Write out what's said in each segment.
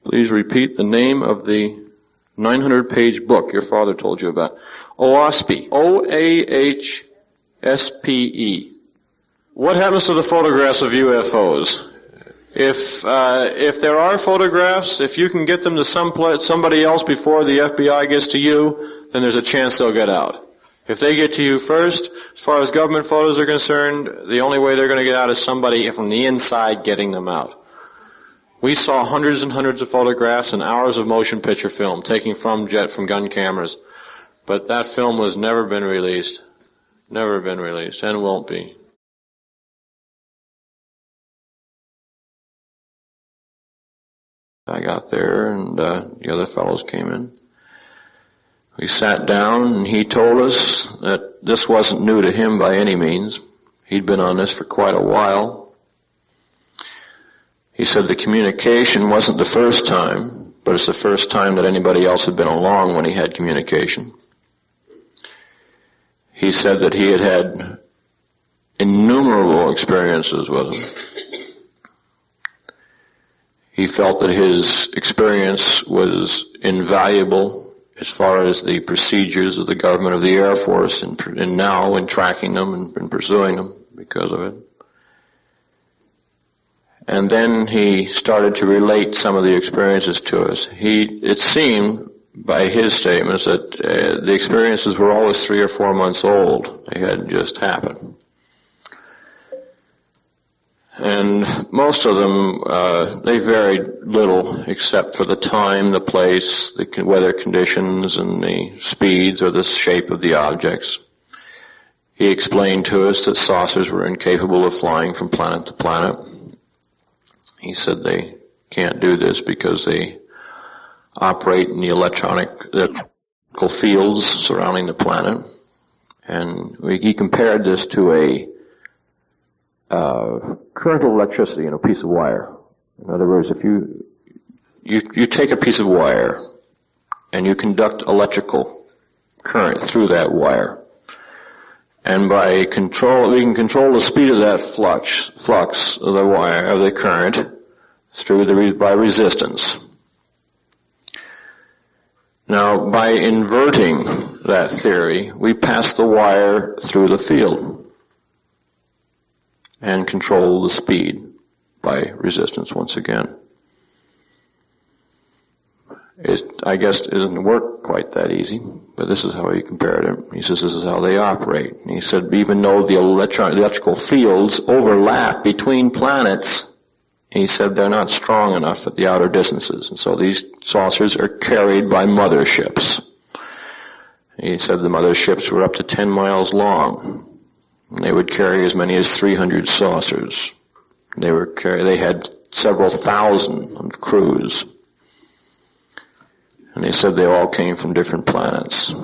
Please repeat the name of the 900-page book your father told you about. Oahspe. O-A-H-S-P-E. What happens to the photographs of UFOs? If there are photographs, if you can get them to somebody else before the FBI gets to you, then there's a chance they'll get out. If they get to you first, as far as government photos are concerned, the only way they're going to get out is somebody from the inside getting them out. We saw hundreds and hundreds of photographs and hours of motion picture film taken from gun cameras. But that film was never been released. Never been released, and won't be. I got there, and the other fellows came in. We sat down, and he told us that this wasn't new to him by any means. He'd been on this for quite a while. He said the communication wasn't the first time, but it's the first time that anybody else had been along when he had communication. He said that he had had innumerable experiences with them. He felt that his experience was invaluable as far as the procedures of the government of the Air Force and now in tracking them and pursuing them because of it. And then he started to relate some of the experiences to us. It seemed, by his statements, that the experiences were always 3 or 4 months old. They hadn't just happened. And most of them, they varied little except for the time, the place, the weather conditions, and the speeds or the shape of the objects. He explained to us that saucers were incapable of flying from planet to planet. He said they can't do this because they operate in the electrical fields surrounding the planet. And he compared this to a current of electricity in a piece of wire. In other words, if you take a piece of wire and you conduct electrical current through that wire, and we can control the speed of that flux of the wire, of the current, by resistance. Now, by inverting that theory, we pass the wire through the field and control the speed by resistance once again. I guess it doesn't work quite that easy, but this is how he compared it. He says this is how they operate. And he said even though the electrical fields overlap between planets, he said they're not strong enough at the outer distances. And so these saucers are carried by motherships. He said the motherships were up to 10 miles long. And they would carry as many as 300 saucers. They had several thousand of crews. And he said they all came from different planets.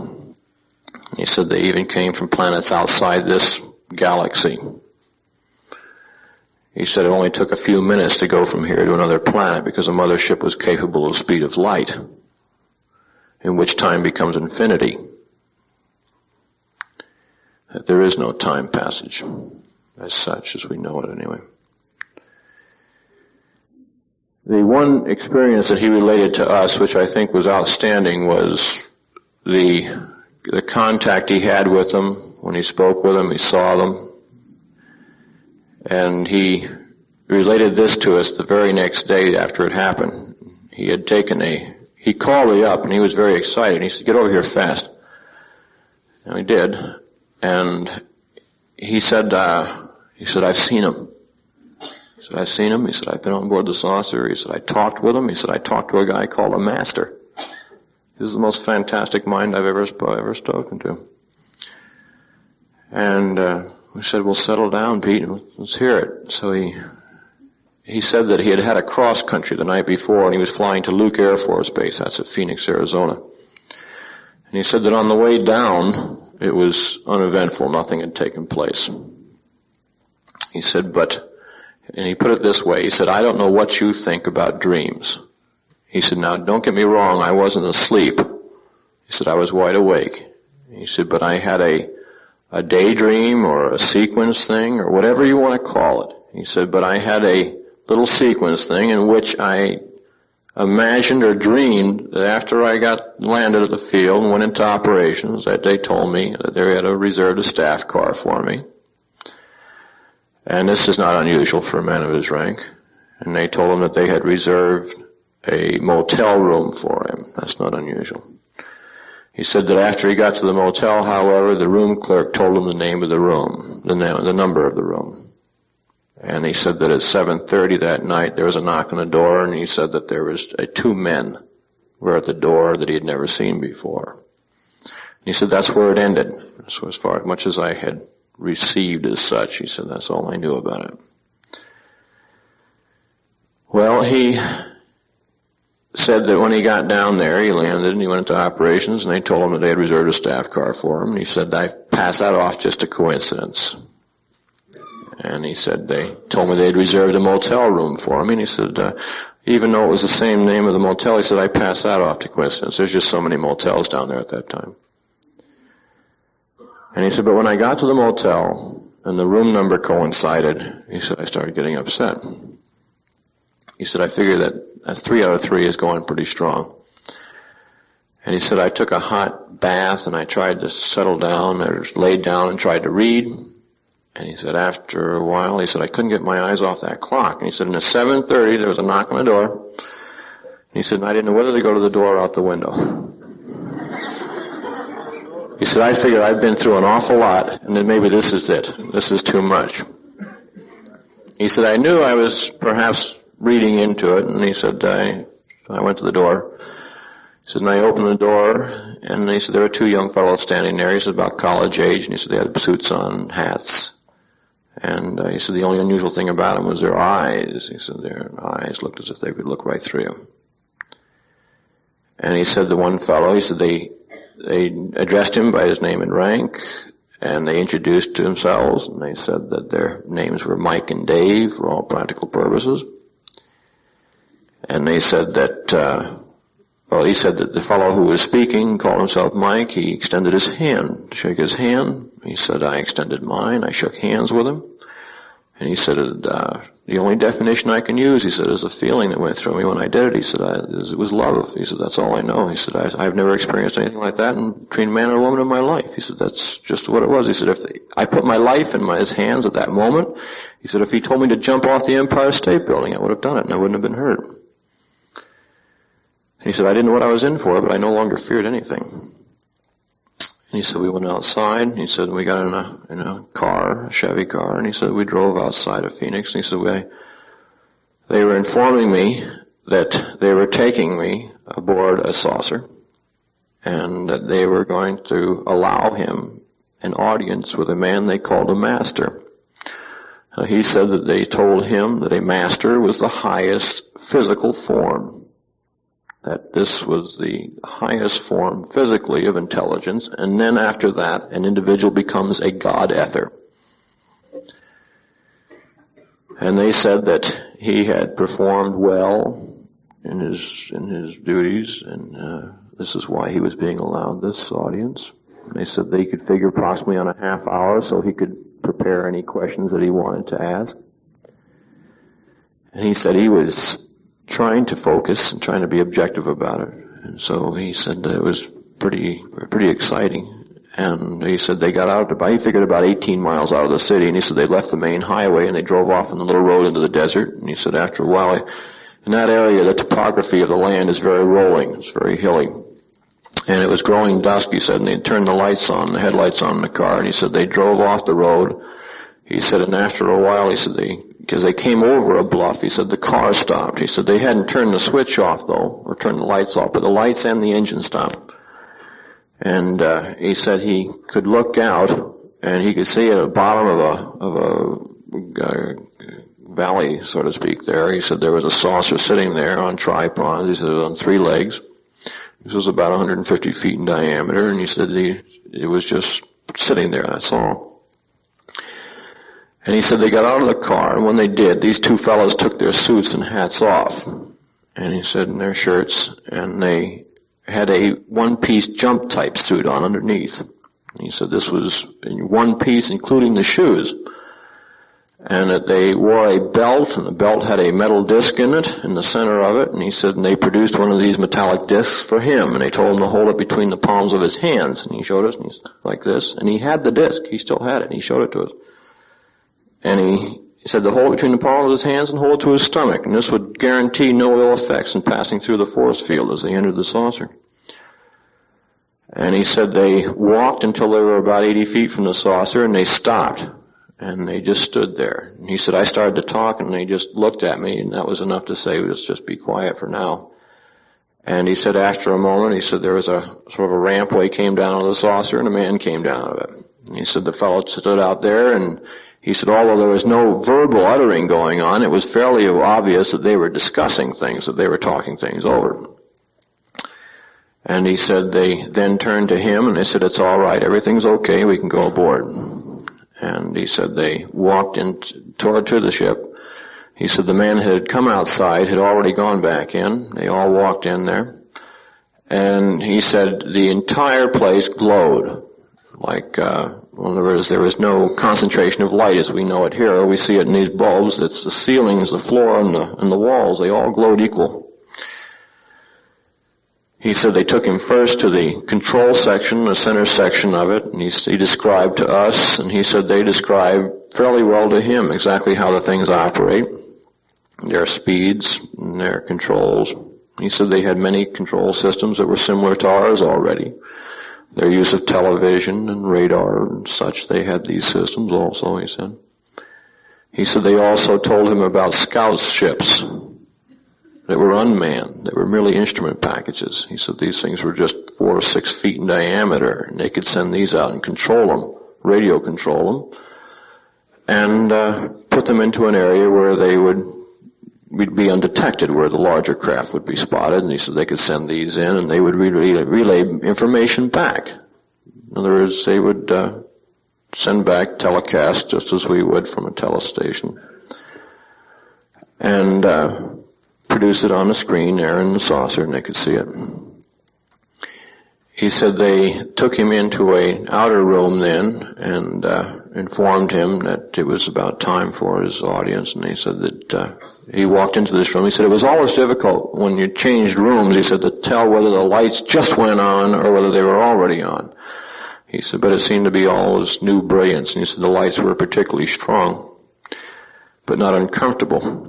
He said they even came from planets outside this galaxy. He said it only took a few minutes to go from here to another planet because a mothership was capable of the speed of light, in which time becomes infinity. That there is no time passage as such, as we know it anyway. The one experience that he related to us, which I think was outstanding, was the contact he had with them. When he spoke with them, he saw them. And he related this to us the very next day after it happened. He called me up and he was very excited. He said, "Get over here fast." And we did. And he said, "I've seen him." He said, "I've seen him." He said, "I've been on board the saucer." He said, "I talked with him." He said, "I talked to a guy called a master." This is the most fantastic mind I've ever spoken to. And we said, "Well, settle down, Pete, and let's hear it." So he said that he had had a cross country the night before, and he was flying to Luke Air Force Base. That's at Phoenix, Arizona. And he said that on the way down, it was uneventful. Nothing had taken place. He said, and he put it this way. He said, "I don't know what you think about dreams." He said, "Now, don't get me wrong. I wasn't asleep." He said, "I was wide awake." He said, "But I had a daydream or a sequence thing or whatever you want to call it." He said, "But I had a little sequence thing in which I imagined or dreamed that after I landed at the field and went into operations that they told me that they had reserved a staff car for me. And this is not unusual for a man of his rank. And they told him that they had reserved a motel room for him. That's not unusual. He said that after he got to the motel, however, the room clerk told him the name of the room, the number of the room. And he said that at 7:30 that night there was a knock on the door, and he said that there was two men were at the door that he had never seen before. And he said that's where it ended. So as far as much as I had received as such, he said that's all I knew about it. Well, he said that when he got down there, he landed and he went into operations, and they told him that they had reserved a staff car for him. And he said, I passed that off just a coincidence. And he said they told me they had reserved a motel room for him. And he said, even though it was the same name of the motel, he said, I passed that off to coincidence. There's just so many motels down there at that time. And he said, but when I got to the motel and the room number coincided, he said, I started getting upset. He said, I figured that 3 out of 3 is going pretty strong. And he said, I took a hot bath and I tried to settle down, or laid down and tried to read. And he said, after a while, he said, I couldn't get my eyes off that clock. And he said, and at 7:30, there was a knock on the door. And he said, and I didn't know whether to go to the door or out the window. He said, I figured I'd been through an awful lot, and then maybe this is it. This is too much. He said, I knew I was perhaps reading into it, and he said, I went to the door. He said, and I opened the door, and he said, there were 2 young fellows standing there. He said, about college age, and he said, they had suits on, hats. And he said, the only unusual thing about them was their eyes. He said, their eyes looked as if they could look right through you. And he said, the one fellow, he said, they addressed him by his name and rank, and they introduced themselves, and they said that their names were Mike and Dave for all practical purposes. And they said that, he said that the fellow who was speaking called himself Mike. He extended his hand to shake his hand. He said, I extended mine. I shook hands with him. And he said, the only definition I can use, he said, is a feeling that went through me when I did it. He said, it was love. He said, that's all I know. He said, I've never experienced anything like that between a man and a woman in my life. He said, that's just what it was. He said, if I put my life in his hands at that moment, he said, if he told me to jump off the Empire State Building, I would have done it, and I wouldn't have been hurt. He said, I didn't know what I was in for, but I no longer feared anything. And he said, we went outside. He said, we got in a car, a Chevy car, and he said, we drove outside of Phoenix. And he said, they were informing me that they were taking me aboard a saucer, and that they were going to allow him an audience with a man they called a master. He said that they told him that a master was the highest physical form, that this was the highest form physically of intelligence, and then after that, an individual becomes a god-ether. And they said that he had performed well in his duties, and this is why he was being allowed this audience. And they said they could figure approximately on a half hour so he could prepare any questions that he wanted to ask. And he said he was trying to focus and trying to be objective about it. And so he said it was pretty exciting. And he said they got out he figured about 18 miles out of the city, and he said they left the main highway and they drove off on the little road into the desert. And he said after a while, in that area, the topography of the land is very rolling. It's very hilly. And it was growing dusk, he said, and they turned the headlights on in the car, and he said they drove off the road. He said, and after a while, he said because they came over a bluff, he said the car stopped. He said they hadn't turned the switch off though, or turned the lights off, but the lights and the engine stopped. And he said he could look out and he could see at the bottom of a valley, so to speak, there. He said there was a saucer sitting there on tripods. He said it was on 3 legs. This was about 150 feet in diameter, and he said it was just sitting there, that's all. And he said they got out of the car, and when they did, these 2 fellows took their suits and hats off. And he said in their shirts, and they had a one-piece jump type suit on underneath. And he said this was in one piece, including the shoes. and that they wore a belt, and the belt had a metal disc in it, in the center of it, and he said, and they produced one of these metallic discs for him, and they told him to hold it between the palms of his hands, and he showed us, and he's like this, and he had the disc, he still had it, and he showed it to us. And he said to hold it between the palms of his hands and hold it to his stomach, and this would guarantee no ill effects in passing through the force field as they entered the saucer. And he said they walked until they were about 80 feet from the saucer, and they stopped. And they just stood there. And he said, I started to talk, and they just looked at me, and that was enough to say, let's just be quiet for now. And he said after a moment, he said there was a sort of a rampway came down out of the saucer, and a man came down out of it. And he said the fellow stood out there, and he said although there was no verbal uttering going on, it was fairly obvious that they were discussing things, that they were talking things over. And he said they then turned to him, and they said, it's all right, everything's okay, we can go aboard. And he said they walked toward to the ship. He said the man had come outside, had already gone back in. They all walked in there. And he said the entire place glowed. Like, well, there was no concentration of light as we know it here. We see it in these bulbs. It's the ceilings, the floor, and the walls. They all glowed equal. He said they took him first to the control section, the center section of it, and he described to us, and he said they described fairly well to him exactly how the things operate, their speeds, and their controls. He said they had many control systems that were similar to ours already. Their use of television and radar and such, they had these systems also, he said. He said they also told him about scout ships that were unmanned, that were merely instrument packages. He said these things were just 4 or 6 feet in diameter, and they could send these out and control them, radio control them, and put them into an area where they would be undetected, where the larger craft would be spotted. And he said they could send these in, and they would relay information back. In other words, they would send back telecasts just as we would from a telestation, and produce it on the screen there in the saucer, and they could see it. He said they took him into an outer room then and informed him that it was about time for his audience, and he said that he walked into this room. He said it was always difficult when you changed rooms, he said, to tell whether the lights just went on or whether they were already on. He said, but it seemed to be always new brilliance, and he said the lights were particularly strong, but not uncomfortable.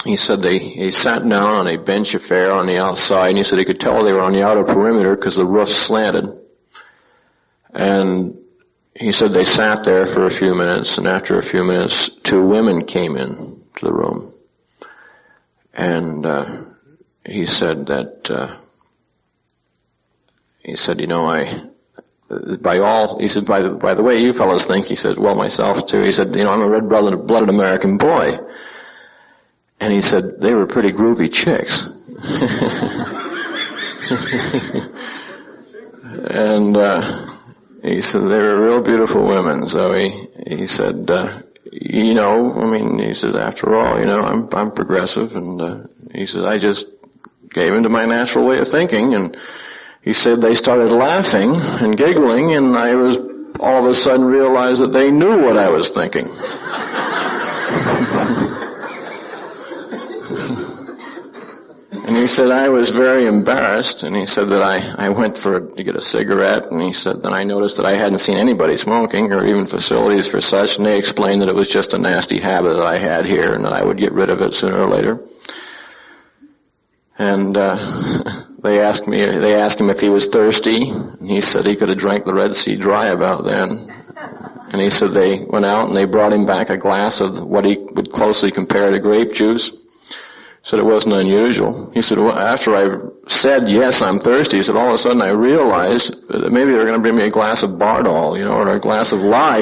He said they sat down on a bench affair on the outside, and he said he could tell they were on the outer perimeter because the roof slanted. And he said they sat there for a few minutes, and after a few minutes, 2 women came in to the room. And he said that, he said, you know, by the way you fellows think, he said, well, myself too, he said, you know, I'm a red-blooded American boy. And he said, they were pretty groovy chicks. And he said, they were real beautiful women. So he said, you know, I mean, he said, after all, you know, I'm progressive. And he said, I just gave into my natural way of thinking. And he said they started laughing and giggling, and I was all of a sudden realized that they knew what I was thinking. And he said I was very embarrassed, and he said that I went to get a cigarette, and he said that I noticed that I hadn't seen anybody smoking or even facilities for such, and they explained that it was just a nasty habit that I had here and that I would get rid of it sooner or later. And they asked him if he was thirsty, and he said he could have drank the Red Sea dry about then. And he said they went out and they brought him back a glass of what he would closely compare to grape juice. Said it wasn't unusual. He said, well, after I said, yes, I'm thirsty, he said, all of a sudden I realized that maybe they were going to bring me a glass of Bardol, you know, or a glass of lye.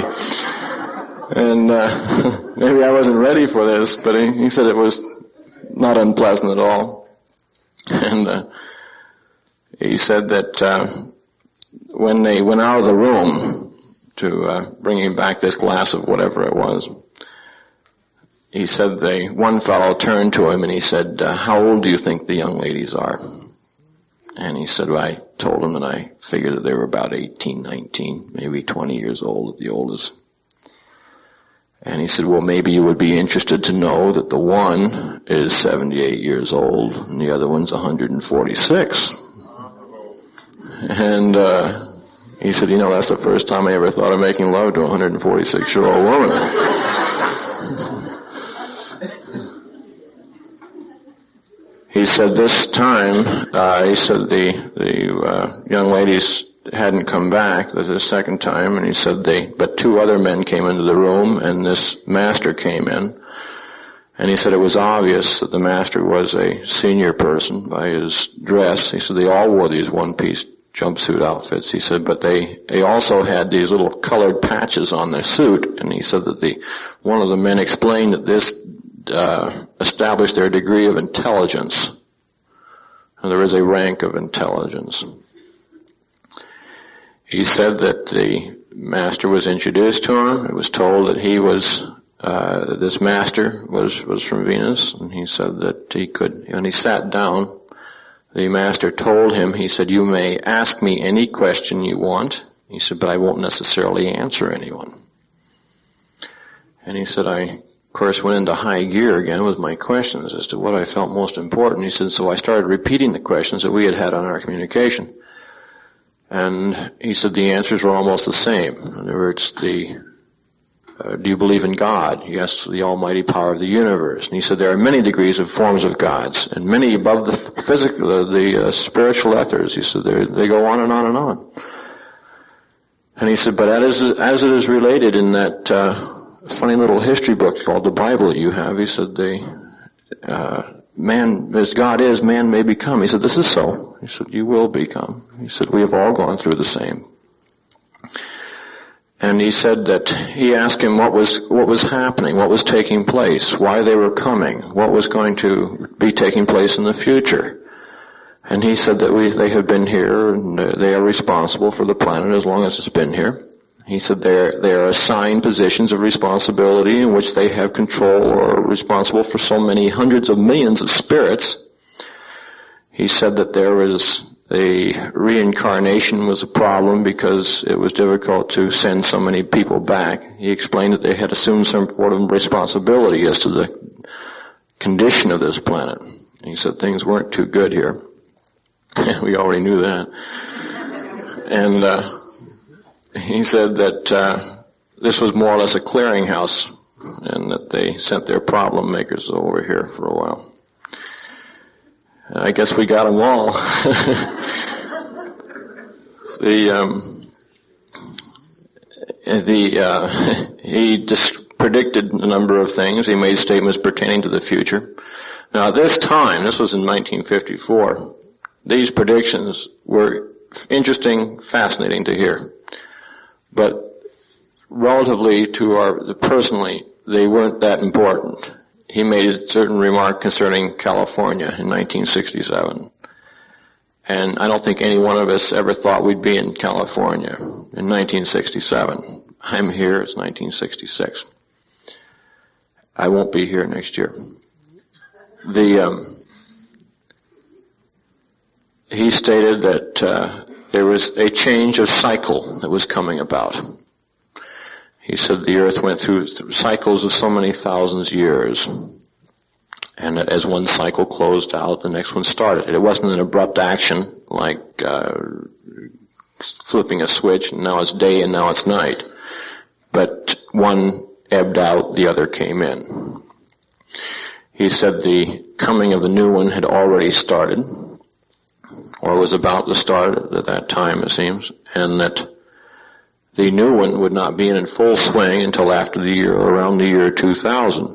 And maybe I wasn't ready for this, but he said it was not unpleasant at all. And he said that when they went out of the room to bring him back this glass of whatever it was, he said one fellow turned to him and he said, how old do you think the young ladies are? And he said, well, I told him that I figured that they were about 18, 19, maybe 20 years old at the oldest. And he said, well, maybe you would be interested to know that the one is 78 years old and the other one's 146. And he said, that's the first time I ever thought of making love to a 146-year-old woman. He said this time, the young ladies hadn't come back the second time, and he said but two other men came into the room, and this master came in, and he said it was obvious that the master was a senior person by his dress. He said they all wore these one-piece jumpsuit outfits. He said, but they also had these little colored patches on their suit, and he said that one of the men explained that this established their degree of intelligence, and there is a rank of intelligence. He said that the master was introduced to him. It was told that this master was from Venus, and he said that he could, when he sat down, the master told him, he said, you may ask me any question you want. He said, but I won't necessarily answer anyone. And he said, I, of course, went into high gear again with my questions as to what I felt most important. He said, so I started repeating the questions that we had on our communication. And he said the answers were almost the same. In other words, do you believe in God? Yes, the almighty power of the universe. And he said there are many degrees of forms of gods, and many above the physical, the spiritual ethers. He said they go on and on and on. And he said, but as it is related in that funny little history book called the Bible that you have, he said man, as God is, man may become. He said, this is so. He said, you will become. He said, we have all gone through the same. And he said that he asked him what was happening, what was taking place, why they were coming, what was going to be taking place in the future. And he said that they have been here and they are responsible for the planet as long as it's been here. He said they are assigned positions of responsibility in which they have control or are responsible for so many hundreds of millions of spirits. He said that there was a reincarnation was a problem because it was difficult to send so many people back. He explained that they had assumed some form of responsibility as to the condition of this planet. He said things weren't too good here. We already knew that. And he said that this was more or less a clearinghouse, and that they sent their problem makers over here for a while. I guess we got them all. He just predicted a number of things. He made statements pertaining to the future. Now, this was in 1954. These predictions were interesting, fascinating to hear. But relatively to personally, they weren't that important. He made a certain remark concerning California in 1967. And I don't think any one of us ever thought we'd be in California in 1967. I'm here, it's 1966. I won't be here next year. He stated that there was a change of cycle that was coming about. He said the earth went through cycles of so many thousands of years, and that as one cycle closed out, the next one started. It wasn't an abrupt action like flipping a switch, and now it's day and now it's night. But one ebbed out, the other came in. He said the coming of the new one had already started, or was about to start at that time, it seems, and that the new one would not be in full swing until after around the year 2000.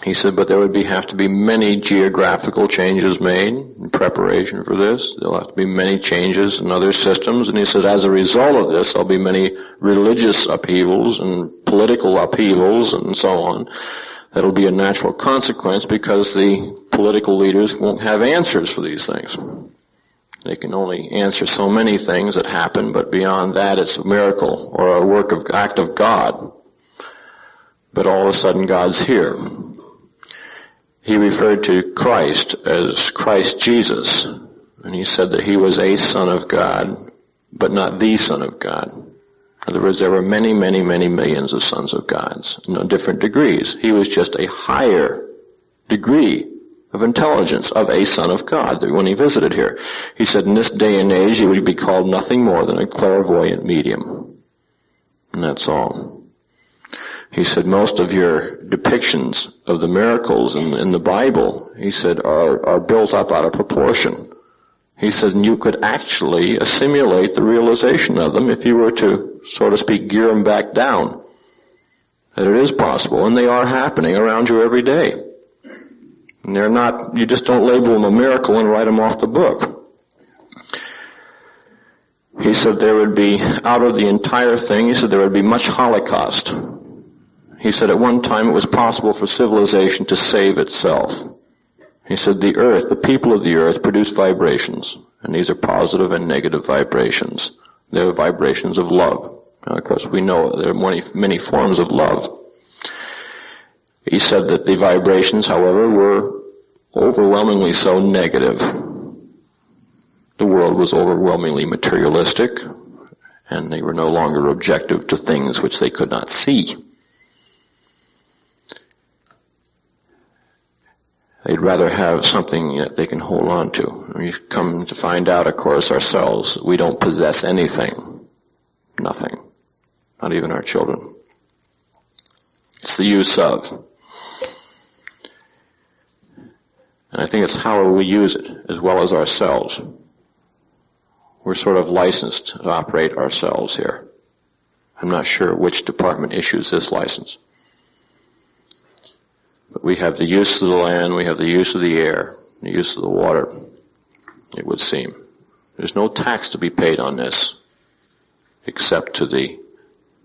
He said, but there would have to be many geographical changes made in preparation for this. There'll have to be many changes in other systems. And he said, as a result of this, there'll be many religious upheavals and political upheavals and so on. That'll be a natural consequence because the political leaders won't have answers for these things. They can only answer so many things that happen, but beyond that it's a miracle or a act of God. But all of a sudden God's here. He referred to Christ as Christ Jesus, and he said that he was a son of God, but not the son of God. In other words, there were many, many, many millions of sons of gods, different degrees. He was just a higher degree of intelligence of a son of God when he visited here. He said, in this day and age, he would be called nothing more than a clairvoyant medium. And that's all. He said, most of your depictions of the miracles in the Bible, he said, are built up out of proportion. He said, and you could actually assimilate the realization of them if you were to, so to speak, gear them back down. That it is possible, and they are happening around you every day. And they're not, you just don't label them a miracle and write them off the book. He said there would be, out of the entire thing, he said there would be much Holocaust. He said at one time it was possible for civilization to save itself. He said the earth, the people of the earth produce vibrations, and these are positive and negative vibrations. They're vibrations of love. Now, of course, we know there are many forms of love. He said that the vibrations, however, were overwhelmingly so negative. The world was overwhelmingly materialistic, and they were no longer objective to things which they could not see. They'd rather have something that they can hold on to. We come to find out, of course, ourselves, we don't possess anything. Nothing. Not even our children. It's the use of. And I think it's how we use it, as well as ourselves. We're sort of licensed to operate ourselves here. I'm not sure which department issues this license. But we have the use of the land, we have the use of the air, the use of the water, it would seem. There's no tax to be paid on this, except to the,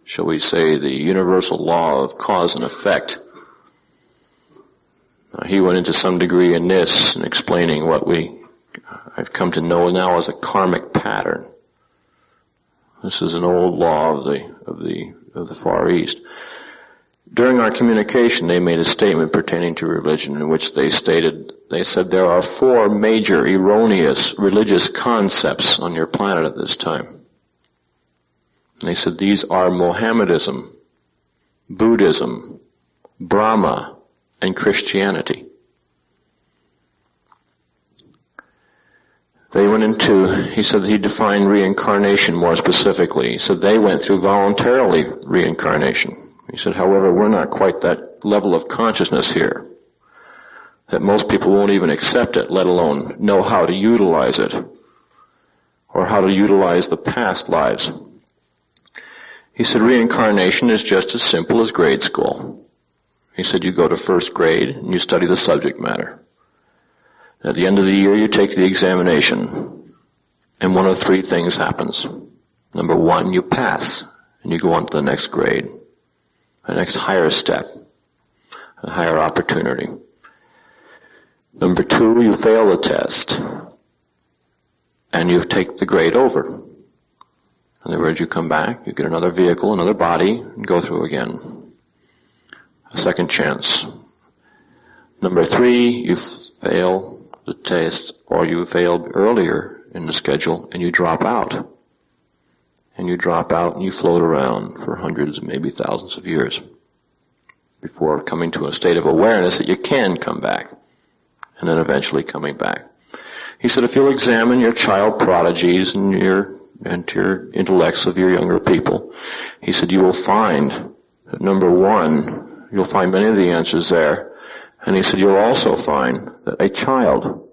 shall we say, the universal law of cause and effect. He went into some degree in this in explaining what I've come to know now as a karmic pattern. This is an old law of the Far East. During our communication, they made a statement pertaining to religion in which they said there are 4 major erroneous religious concepts on your planet at this time. And they said these are Mohammedanism, Buddhism, Brahma, and Christianity. They went into, he said he defined reincarnation more specifically. He said they went through voluntarily reincarnation. He said, however, we're not quite that level of consciousness here, that most people won't even accept it, let alone know how to utilize it, or how to utilize the past lives. He said reincarnation is just as simple as grade school. He said you go to first grade and you study the subject matter. At the end of the year you take the examination, and one of 3 things happens. Number 1, you pass, and you go on to the next grade. The next higher step, a higher opportunity. Number 2, you fail the test, and you take the grade over. In other words, you come back, you get another vehicle, another body, and go through again. A second chance. Number 3, you fail the test, or you failed earlier in the schedule, and you drop out. And you drop out and you float around for hundreds, maybe thousands of years before coming to a state of awareness that you can come back, and then eventually coming back. He said if you'll examine your child prodigies and your intellects of your younger people, he said you will find that number 1, you'll find many of the answers there, and he said you'll also find that a child,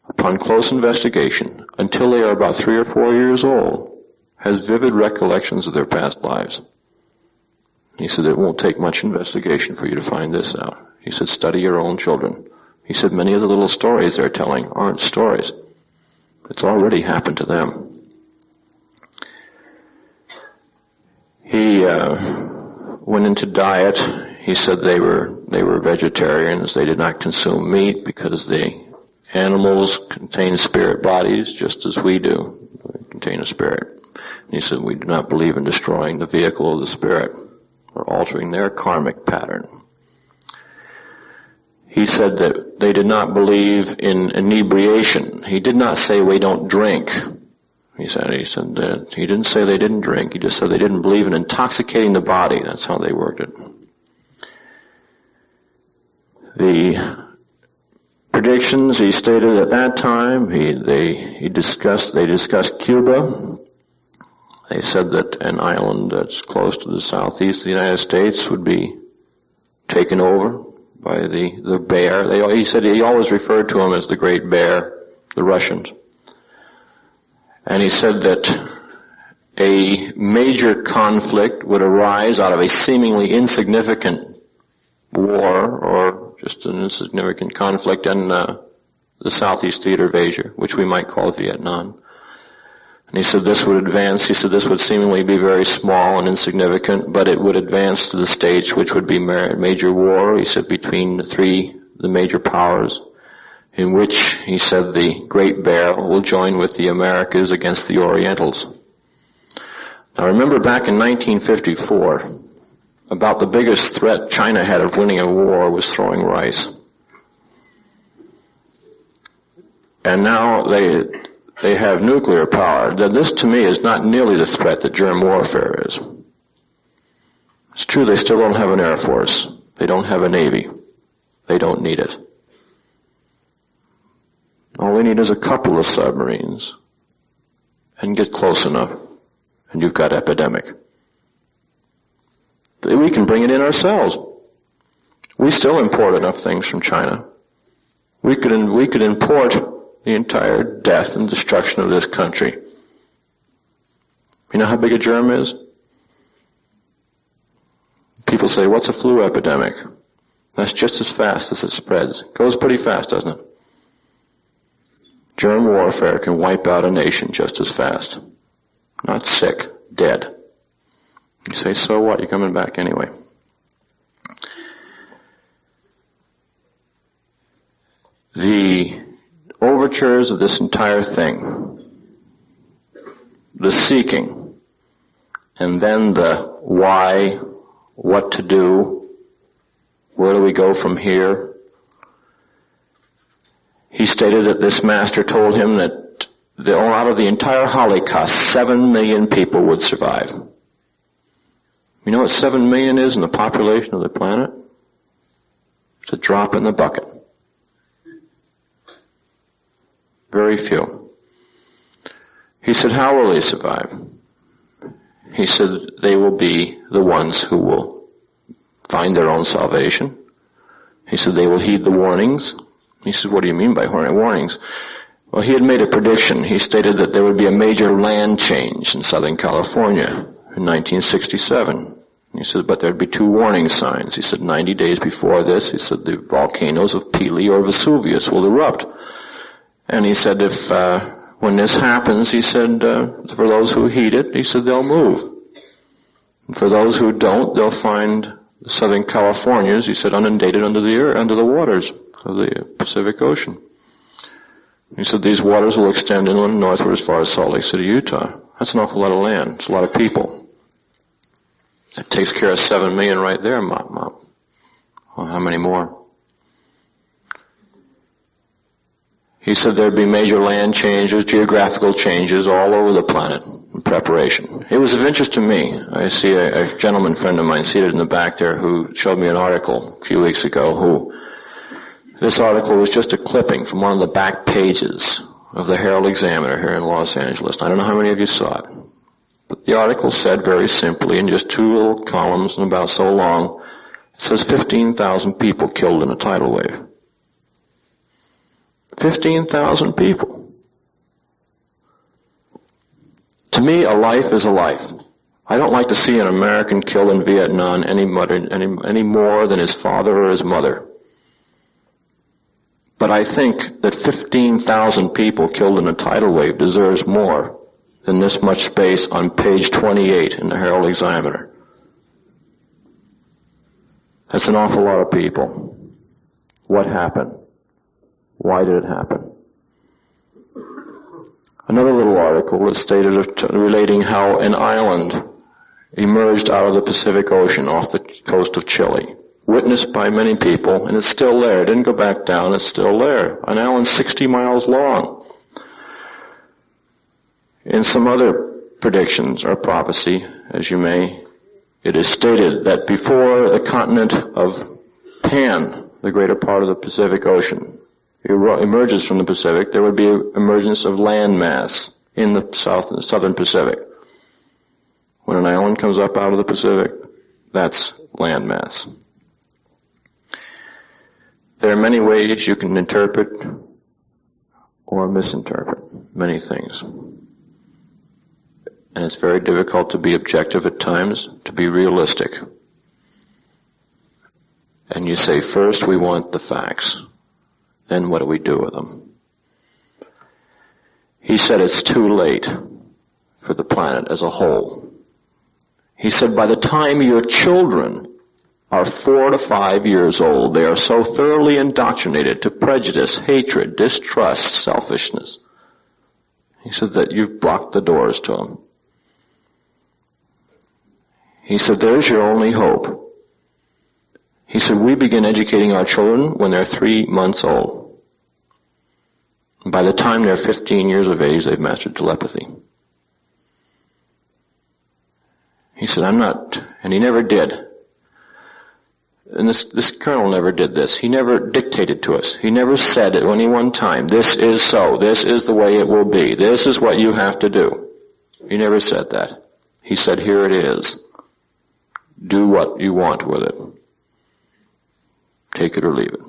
upon close investigation, until they are about 3 or 4 years old, has vivid recollections of their past lives. He said it won't take much investigation for you to find this out. He said study your own children. He said many of the little stories they're telling aren't stories. It's already happened to them. He went into diet. He said they were vegetarians. They did not consume meat because the animals contain spirit bodies just as we do. They contain a spirit. He said, we do not believe in destroying the vehicle of the spirit or altering their karmic pattern. He said that they did not believe in inebriation. He did not say we don't drink. He said that he didn't say they didn't drink. He just said they didn't believe in intoxicating the body. That's how they worked it. The predictions he stated at that time, they discussed Cuba. They said that an island that's close to the southeast of the United States would be taken over by the bear. He said he always referred to him as the Great Bear, the Russians. And he said that a major conflict would arise out of a seemingly insignificant war, or just an insignificant conflict in the Southeast Theater of Asia, which we might call Vietnam. And he said this would advance, he said this would seemingly be very small and insignificant, but it would advance to the stage which would be major war, he said, between the major powers, in which, he said, the Great Bear will join with the Americas against the Orientals. Now remember back in 1954, about the biggest threat China had of winning a war was throwing rice. And now they have nuclear power. This to me is not nearly the threat that germ warfare is. It's true they still don't have an Air Force. They don't have a Navy. They don't need it. All we need is a couple of submarines and get close enough and you've got epidemic. We can bring it in ourselves. We still import enough things from China. We could import the entire death and destruction of this country. You know how big a germ is? People say, what's a flu epidemic? That's just as fast as it spreads. It goes pretty fast, doesn't it? Germ warfare can wipe out a nation just as fast. Not sick, dead. You say, so what? You're coming back anyway. The overtures of this entire thing, the seeking, and then the why, what to do, where do we go from here? He stated that this master told him that out of the entire Holocaust, 7 million people would survive. You know what 7 million is in the population of the planet? It's a drop in the bucket. Very few. He said, how will they survive? He said, they will be the ones who will find their own salvation. He said, they will heed the warnings. He said, what do you mean by warnings? Well, he had made a prediction. He stated that there would be a major land change in Southern California in 1967. He said, but there'd be 2 warning signs. He said, 90 days before this, he said, the volcanoes of Pelee or Vesuvius will erupt. And he said, when this happens, he said, for those who heed it, he said, they'll move. And for those who don't, they'll find the Southern Californias, he said, inundated under the waters of the Pacific Ocean. He said these waters will extend inland northward as far as Salt Lake City, Utah. That's an awful lot of land. It's a lot of people. That takes care of 7 million right there, mop. Well, how many more? He said there'd be major land changes, geographical changes all over the planet in preparation. It was of interest to me. I see a gentleman friend of mine seated in the back there who showed me an article a few weeks ago this article was just a clipping from one of the back pages of the Herald Examiner here in Los Angeles. I don't know how many of you saw it. But the article said very simply, in just 2 little columns and about so long, it says 15,000 people killed in a tidal wave. 15,000 people. To me, a life is a life. I don't like to see an American killed in Vietnam any more than his father or his mother. But I think that 15,000 people killed in a tidal wave deserves more than this much space on page 28 in the Herald Examiner. That's an awful lot of people. What happened? Why did it happen? Another little article that stated relating how an island emerged out of the Pacific Ocean off the coast of Chile. Witnessed by many people, and it's still there. It didn't go back down, it's still there. An island 60 miles long. In some other predictions or prophecy, as you may, it is stated that before the continent of Pan, the greater part of the Pacific Ocean, emerges from the Pacific, there would be an emergence of landmass in the southern Pacific. When an island comes up out of the Pacific, that's landmass. There are many ways you can interpret or misinterpret many things. And it's very difficult to be objective at times, to be realistic. And you say, first we want the facts. Then what do we do with them? He said it's too late for the planet as a whole. He said by the time your children are 4 to 5 years old, they are so thoroughly indoctrinated to prejudice, hatred, distrust, selfishness. He said that you've blocked the doors to them. He said there's your only hope. He said we begin educating our children when they're 3 months old. And by the time they're 15 years of age, they've mastered telepathy. He said, I'm not, and he never did. And this colonel never did this. He never dictated to us. He never said at any one time, this is so, this is the way it will be, this is what you have to do. He never said that. He said, here it is. Do what you want with it. Take it or leave it.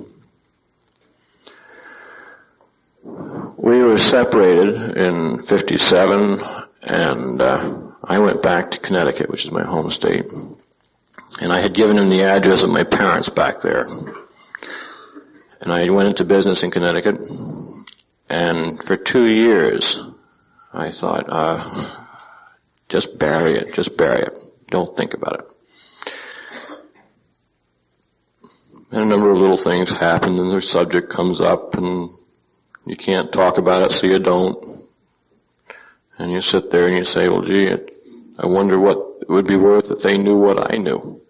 We were separated in 57, and I went back to Connecticut, which is my home state. And I had given him the address of my parents back there. And I went into business in Connecticut. And for 2 years, I thought, just bury it. Don't think about it. And a number of little things happen, and the subject comes up, and you can't talk about it, so you don't. And you sit there and you say, well, gee, I wonder what it would be worth if they knew what I knew.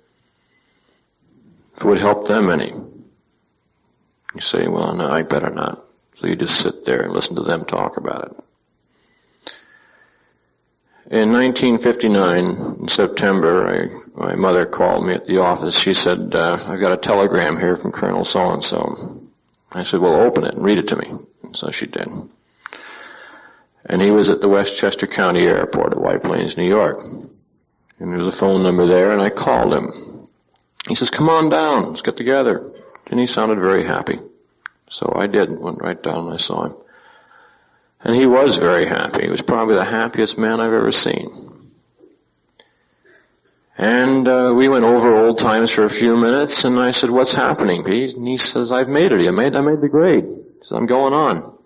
If it would help them any. You say, well, no, I better not. So you just sit there and listen to them talk about it. In 1959, in September, my mother called me at the office. She said, I've got a telegram here from Colonel so-and-so. I said, well, open it and read it to me. And so she did. And he was at the Westchester County Airport at White Plains, New York. And there was a phone number there, and I called him. He says, come on down, let's get together. And he sounded very happy. So I did, went right down and I saw him. And he was very happy. He was probably the happiest man I've ever seen. And we went over old times for a few minutes, and I said, what's happening, Pete? And he says, I've made it. I made the grade. He said, I'm going on.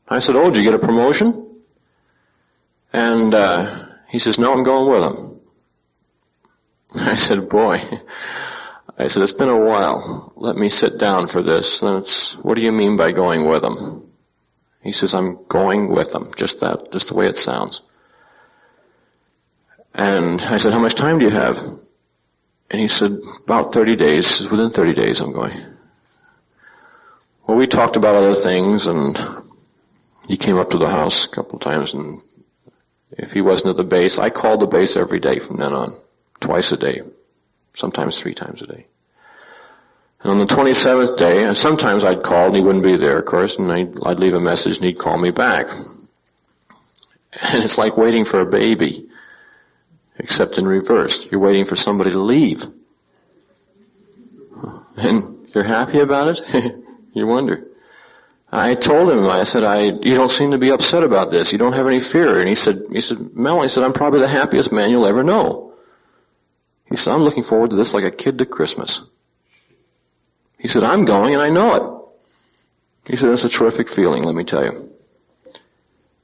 I said, oh, did you get a promotion? And he says, no, I'm going with him. I said, boy. I said, it's been a while. Let me sit down for this. What do you mean by going with him? He says, I'm going with them. Just the way it sounds. And I said, how much time do you have? And he said, about 30 days. He says, within 30 days I'm going. Well, we talked about other things, and he came up to the house a couple of times, and if he wasn't at the base, I called the base every day from then on, twice a day, sometimes 3 times a day. And on the 27th day, and sometimes I'd call and he wouldn't be there, of course, and I'd leave a message and he'd call me back. And it's like waiting for a baby, except in reverse. You're waiting for somebody to leave. And you're happy about it? You wonder. I told him, I said, you don't seem to be upset about this. You don't have any fear. And he said, Mel, he said, I'm probably the happiest man you'll ever know. He said, I'm looking forward to this like a kid to Christmas. He said, I'm going and I know it. He said, it's a terrific feeling, let me tell you.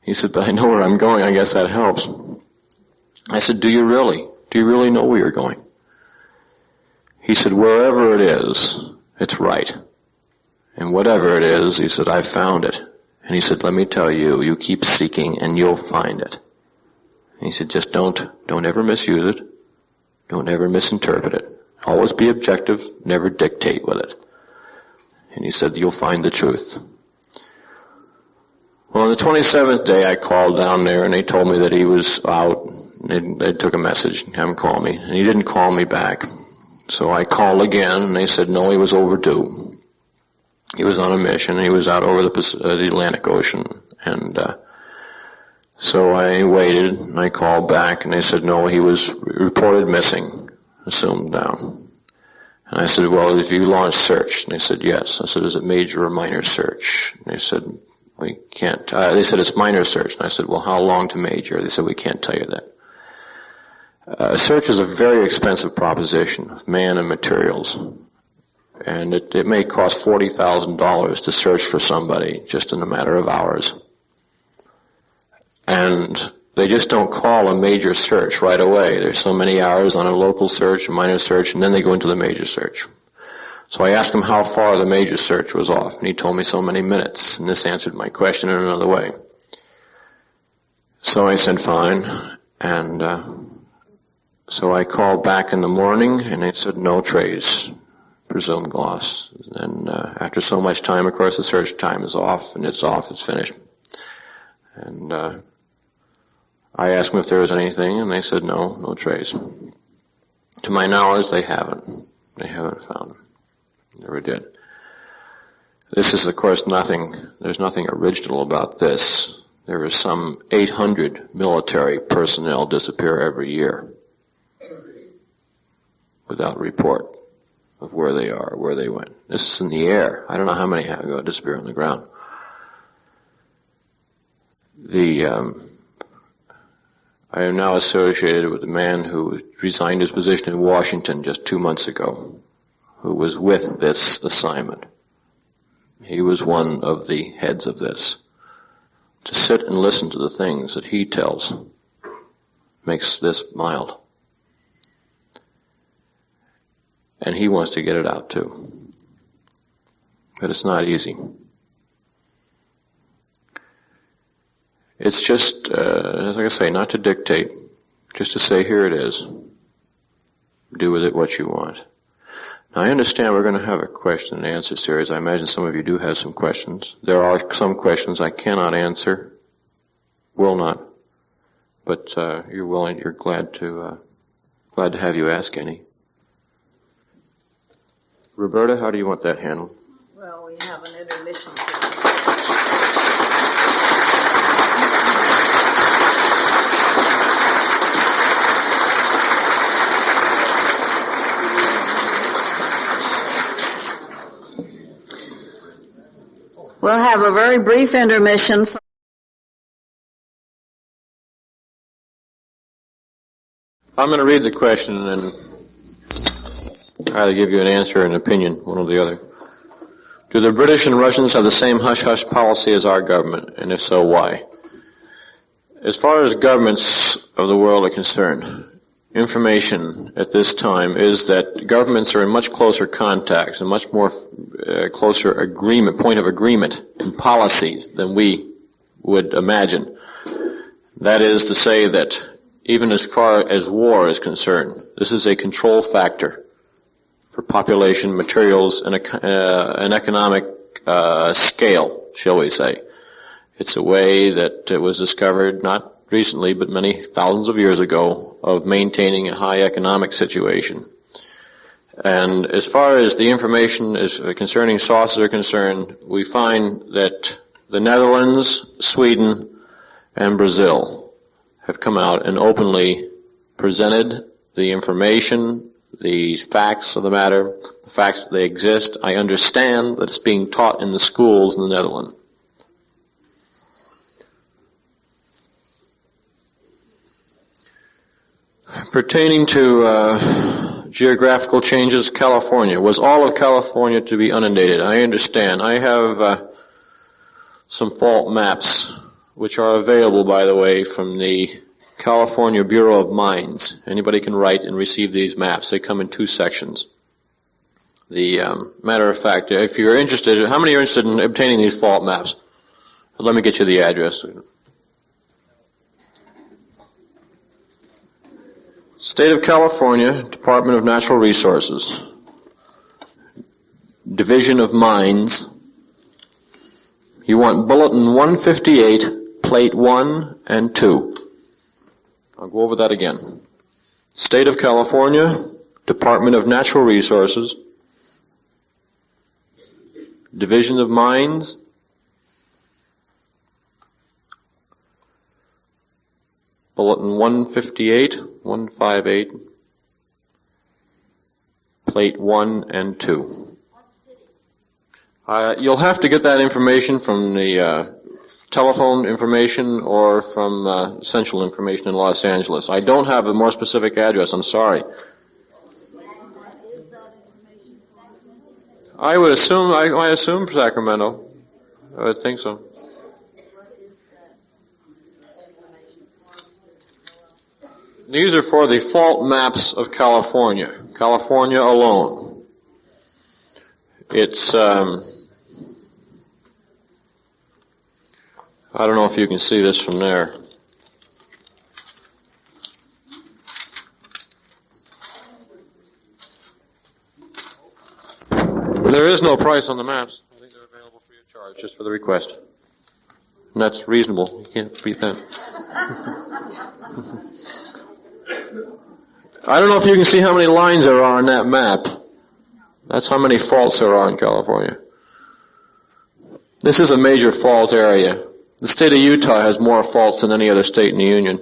He said, but I know where I'm going, I guess that helps. I said, do you really? Do you really know where you're going? He said, wherever it is, it's right. And whatever it is, he said, I've found it. And he said, let me tell you, you keep seeking and you'll find it. And he said, just don't ever misuse it. Don't ever misinterpret it. Always be objective, never dictate with it. And he said, you'll find the truth. Well, on the 27th day, I called down there, and they told me that he was out. They took a message and have him call me, and he didn't call me back. So I called again, and they said no, he was overdue. He was on a mission. He was out over the Atlantic Ocean, and so I waited, and I called back, and they said no, he was reported missing, assumed down. And I said, well, have you launched search? And they said, yes. I said, is it major or minor search? And they said, we can't. They said it's minor search. And I said, well, how long to major? They said, we can't tell you that. A search is a very expensive proposition of man and materials. And it may cost $40,000 to search for somebody just in a matter of hours. And they just don't call a major search right away. There's so many hours on a local search, a minor search, and then they go into the major search. So I asked him how far the major search was off, and he told me so many minutes, and this answered my question in another way. So I said, fine, and so I called back in the morning, and they said, no trace, presumed loss. And after so much time, of course, the search time is off, and it's finished. And I asked them if there was anything, and they said, no trace. To my knowledge, they haven't. They haven't found him. Never did. This is, of course, there's nothing original about this. There is some 800 military personnel disappear every year without report of where they are, where they went. This is in the air. I don't know how many disappear on the ground. I am now associated with a man who resigned his position in Washington just 2 months ago, who was with this assignment. He was one of the heads of this. To sit and listen to the things that he tells makes this mild. And he wants to get it out too. But it's not easy. It's just, like I say, not to dictate, just to say, here it is. Do with it what you want. Now, I understand we're going to have a question and answer series. I imagine some of you do have some questions. There are some questions I cannot answer, will not, but you're glad to have you ask any. Roberta, how do you want that handled? Well, we have an intermission. We'll have a very brief intermission. I'm going to read the question and then try to give you an answer and an opinion, one or the other. Do the British and Russians have the same hush-hush policy as our government, and if so, why? As far as governments of the world are concerned, information at this time is that governments are in much closer contacts and much more closer agreement, point of agreement in policies than we would imagine. That is to say that even as far as war is concerned, this is a control factor for population, materials, and an economic scale, shall we say. It's a way that it was discovered not recently, but many thousands of years ago, of maintaining a high economic situation. And as far as the information is concerning sources are concerned, we find that the Netherlands, Sweden, and Brazil have come out and openly presented the information, the facts of the matter, the facts that they exist. I understand that it's being taught in the schools in the Netherlands. Pertaining to geographical changes, California. Was all of California to be inundated? I understand. I have some fault maps, which are available, by the way, from the California Bureau of Mines. Anybody can write and receive these maps. They come in 2 sections. The matter of fact, if you're interested, how many are interested in obtaining these fault maps? Let me get you the address. State of California, Department of Natural Resources, Division of Mines, You want Bulletin 158, Plate 1 and 2. I'll go over that again. State of California, Department of Natural Resources, Division of Mines, Bulletin 158, 158, Plate 1 and 2. You'll have to get that information from the telephone information or from central information in Los Angeles. I don't have a more specific address, I'm sorry. I would assume, I assume Sacramento. I would think so. These are for the fault maps of California. California alone. It's, I don't know if you can see this from there. There is no price on the maps. I think they're available free of charge, just for the request. And that's reasonable. You can't beat that. I don't know if you can see how many lines there are on that map. That's how many faults there are in California. This is a major fault area. The state of Utah has more faults than any other state in the Union.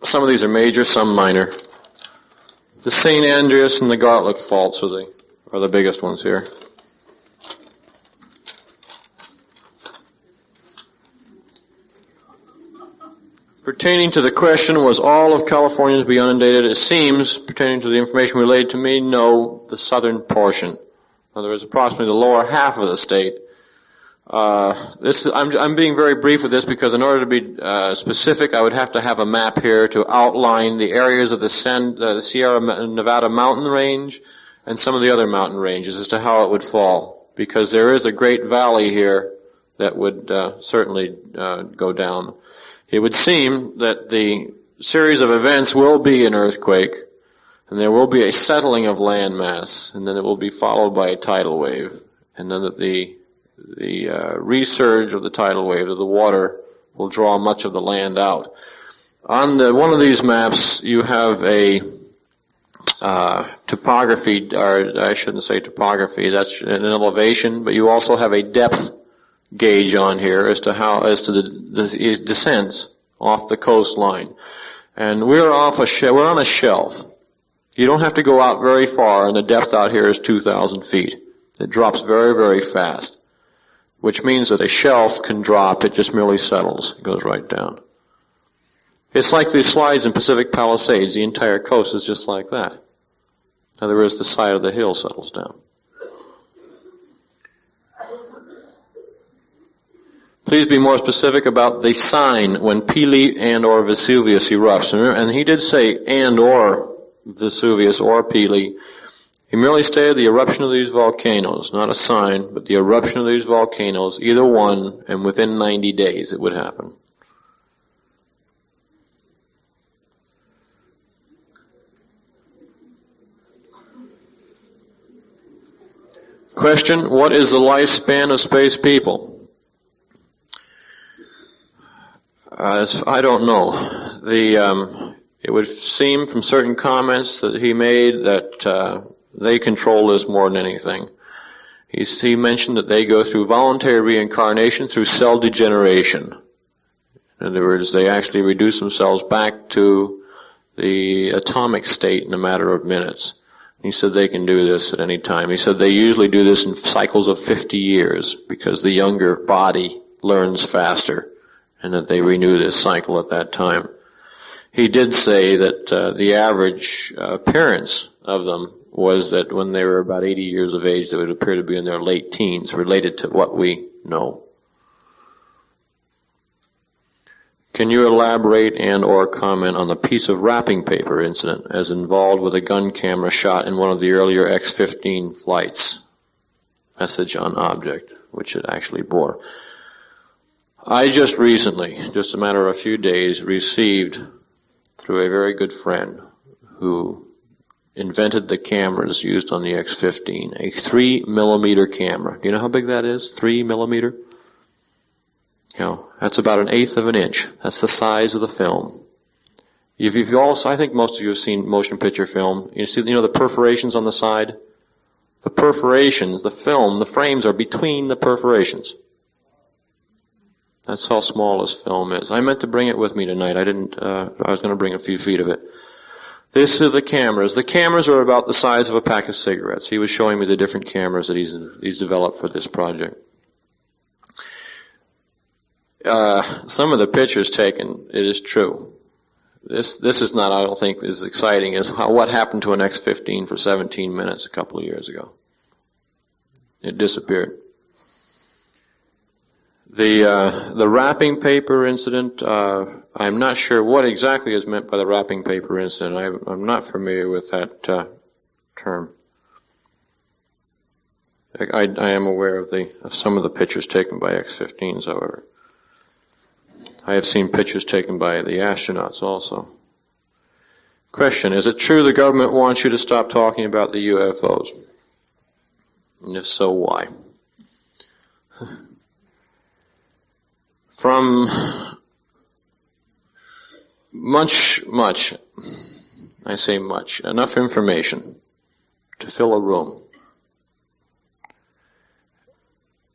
Some of these are major, some minor. The St. Andreas and the Gartlic faults are the biggest ones here. Pertaining to the question, was all of California to be inundated? It seems, pertaining to the information relayed to me, no, the southern portion. In other words, approximately the lower half of the state. I'm being very brief with this because in order to be specific, I would have to have a map here to outline the areas of the Sierra Nevada mountain range and some of the other mountain ranges as to how it would fall. Because there is a great valley here that would certainly go down. It would seem that the series of events will be an earthquake, and there will be a settling of land mass, and then it will be followed by a tidal wave, and then the resurge of the tidal wave of the water will draw much of the land out. On one of these maps, you have a topography, or I shouldn't say topography, that's an elevation, but you also have a depth gauge on here as to the descents off the coastline. And we're on a shelf. You don't have to go out very far, and the depth out here is 2,000 feet. It drops very, very fast, which means that a shelf can drop, it just merely settles. It goes right down. It's like these slides in Pacific Palisades. The entire coast is just like that. In other words, the side of the hill settles down. Please be more specific about the sign when Pelee and or Vesuvius erupts. And he did say and or Vesuvius or Pelee. He merely stated the eruption of these volcanoes, not a sign, but the eruption of these volcanoes, either one, and within 90 days it would happen. Question, what is the lifespan of space people? I don't know. It would seem from certain comments that he made that they control this more than anything. He mentioned that they go through voluntary reincarnation through cell degeneration. In other words, they actually reduce themselves back to the atomic state in a matter of minutes. He said they can do this at any time. He said they usually do this in cycles of 50 years because the younger body learns faster, and that they renew this cycle at that time. He did say that the average appearance of them was that when they were about 80 years of age, they would appear to be in their late teens, related to what we know. Can you elaborate and or comment on the piece of wrapping paper incident as involved with a gun camera shot in one of the earlier X-15 flights? Message on object, which it actually bore. I just recently, just a matter of a few days, received through a very good friend who invented the cameras used on the X-15, a 3mm camera. Do you know how big that is? 3mm? That's about 1/8 of an inch. That's the size of the film. I think most of you have seen motion picture film. You see, the perforations on the side? The perforations, the frames are between the perforations. That's how small this film is. I meant to bring it with me tonight. I was going to bring a few feet of it. This is the cameras. The cameras are about the size of a pack of cigarettes. He was showing me the different cameras that he's developed for this project. Some of the pictures taken, it is true. This is not, I don't think, as exciting as what happened to an X-15 for 17 minutes a couple of years ago. It disappeared. The wrapping paper incident, I'm not sure what exactly is meant by the wrapping paper incident. I'm not familiar with that term. I am aware of some of the pictures taken by X-15s, however. I have seen pictures taken by the astronauts also. Question, is it true the government wants you to stop talking about the UFOs? And if so, why? From much, I say much, enough information to fill a room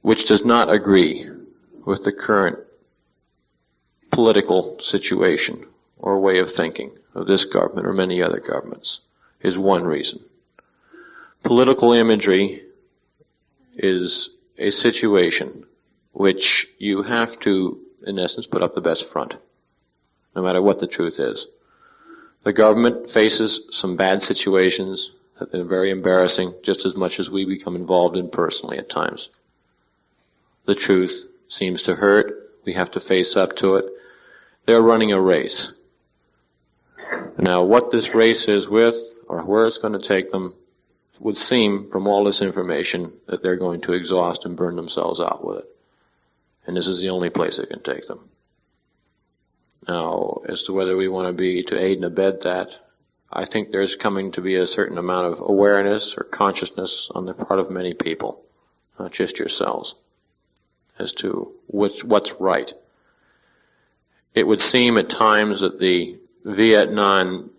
which does not agree with the current political situation or way of thinking of this government or many other governments is one reason. Political imagery is a situation which you have to, in essence, put up the best front, no matter what the truth is. The government faces some bad situations that are very embarrassing, just as much as we become involved in personally at times. The truth seems to hurt. We have to face up to it. They're running a race. Now, what this race is with, or where it's going to take them, would seem, from all this information, that they're going to exhaust and burn themselves out with it. And this is the only place it can take them. Now, as to whether we want to be to aid and abet that, I think there's coming to be a certain amount of awareness or consciousness on the part of many people, not just yourselves, as to what's right. It would seem at times that the Vietnam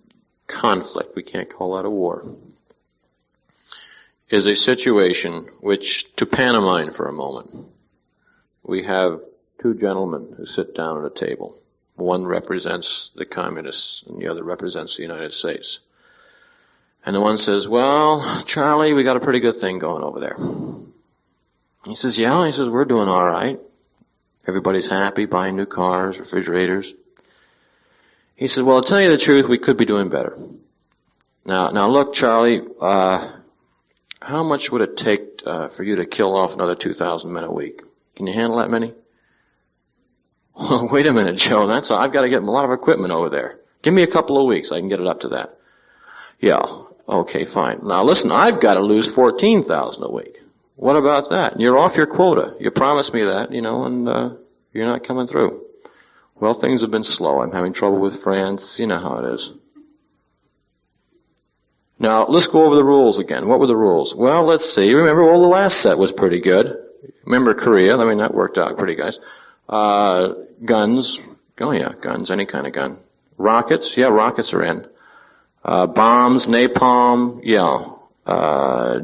conflict, we can't call that a war, is a situation which, to pantomime for a moment, we have two gentlemen who sit down at a table. One represents the communists and the other represents the United States. And the one says, well, Charlie, we got a pretty good thing going over there. He says, yeah. He says, we're doing all right. Everybody's happy, buying new cars, refrigerators. He says, well, to tell you the truth, we could be doing better. Now look, Charlie, how much would it take for you to kill off another 2,000 men a week? Can you handle that many? Well, wait a minute, Joe. I've got to get a lot of equipment over there. Give me a couple of weeks. I can get it up to that. Yeah. Okay, fine. Now listen, I've got to lose 14,000 a week. What about that? You're off your quota. You promised me that, and you're not coming through. Well, things have been slow. I'm having trouble with France. You know how it is. Now, let's go over the rules again. What were the rules? Well, let's see. Remember, the last set was pretty good. Remember Korea? That worked out pretty, guys. Guns. Oh, yeah, guns. Any kind of gun. Rockets. Yeah, rockets are in. Bombs, napalm. Yeah.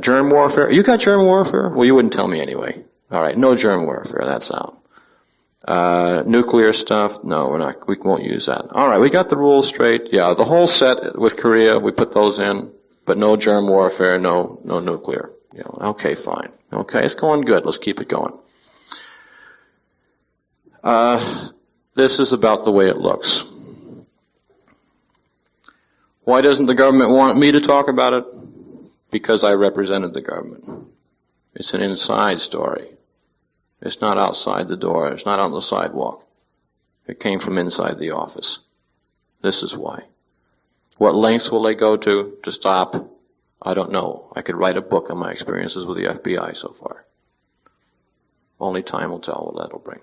Germ warfare. You got germ warfare? Well, you wouldn't tell me anyway. All right, no germ warfare. That's out. Nuclear stuff. No, we won't use that. All right, we got the rules straight. Yeah, the whole set with Korea, we put those in, but no germ warfare, no nuclear. Yeah, okay, fine. Okay, it's going good. Let's keep it going. This is about the way it looks. Why doesn't the government want me to talk about it? Because I represented the government. It's an inside story. It's not outside the door. It's not on the sidewalk. It came from inside the office. This is why. What lengths will they go to stop? I don't know. I could write a book on my experiences with the FBI so far. Only time will tell what that'll bring.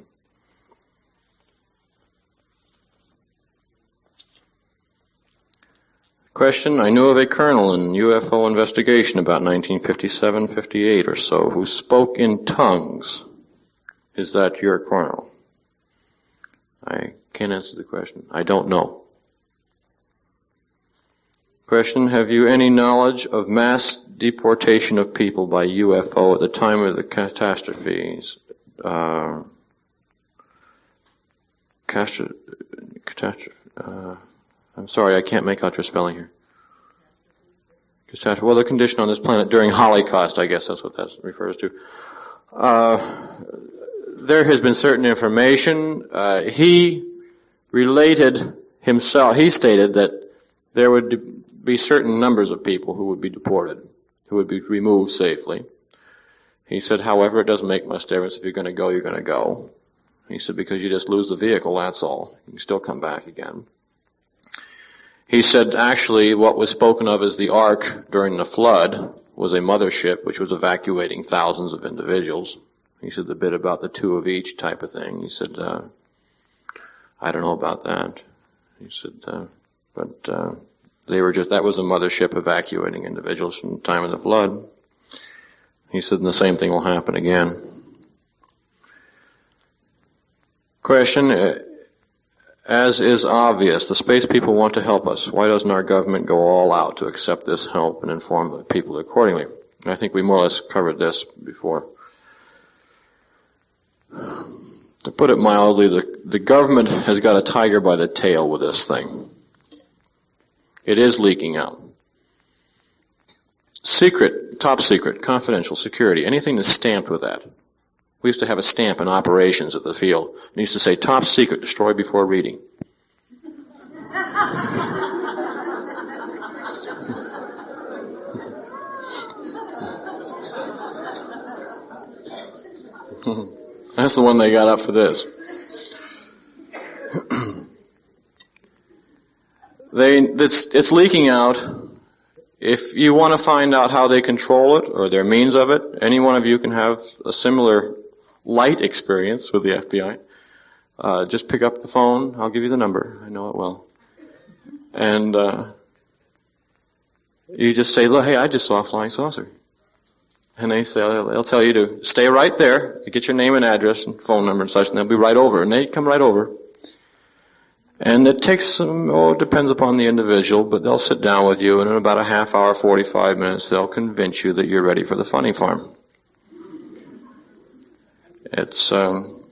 Question, I knew of a colonel in UFO investigation about 1957-58 or so who spoke in tongues. Is that your colonel? I can't answer the question. I don't know. Question, have you any knowledge of mass deportation of people by UFO at the time of the catastrophes? I'm sorry, I can't make out your spelling here. Catastrophe. Well, the condition on this planet during Holocaust, I guess that's what that refers to. There has been certain information. He related himself, he stated that there would be certain numbers of people who would be deported, who would be removed safely. He said, however, it doesn't make much difference. If you're going to go, you're going to go. He said, because you just lose the vehicle, that's all. You can still come back again. He said, actually, what was spoken of as the Ark during the flood was a mothership which was evacuating thousands of individuals. He said the bit about the two of each type of thing. He said, I don't know about that. He said, but they were just, that was a mothership evacuating individuals from the time of the flood. He said, and the same thing will happen again. Question, as is obvious, the space people want to help us. Why doesn't our government go all out to accept this help and inform the people accordingly? I think we more or less covered this before. To put it mildly, the government has got a tiger by the tail with this thing. It is leaking out. Secret, top secret, confidential, security, anything that's stamped with that. We used to have a stamp in operations at the field. It used to say, top secret, destroy before reading. That's the one they got up for this. It's leaking out. If you want to find out how they control it or their means of it, any one of you can have a similar light experience with the FBI. Just pick up the phone. I'll give you the number. I know it well. And you just say, look, hey, I just saw a flying saucer. And they'll tell you to stay right there. You get your name and address and phone number and such, and they'll be right over. And they come right over. And it takes, it depends upon the individual, but they'll sit down with you, and in about a half hour, 45 minutes, they'll convince you that you're ready for the funny farm. It's, oh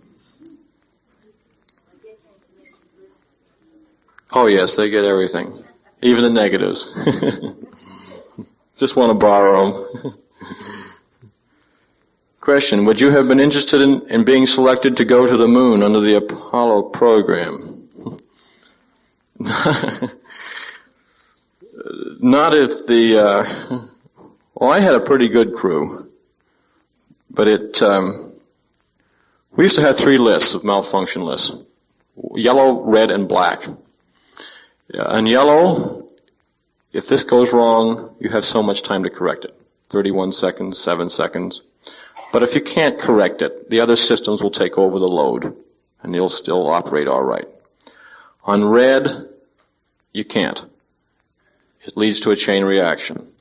yes, they get everything. Even the negatives. Just want to borrow them. Question, would you have been interested in being selected to go to the moon under the Apollo program? Not if well, I had a pretty good crew, but we used to have 3 lists of malfunction lists: yellow, red, and black. On yellow, if this goes wrong, you have so much time to correct it. 31 seconds, 7 seconds. But if you can't correct it, the other systems will take over the load, and you'll still operate all right. On red, you can't. It leads to a chain reaction.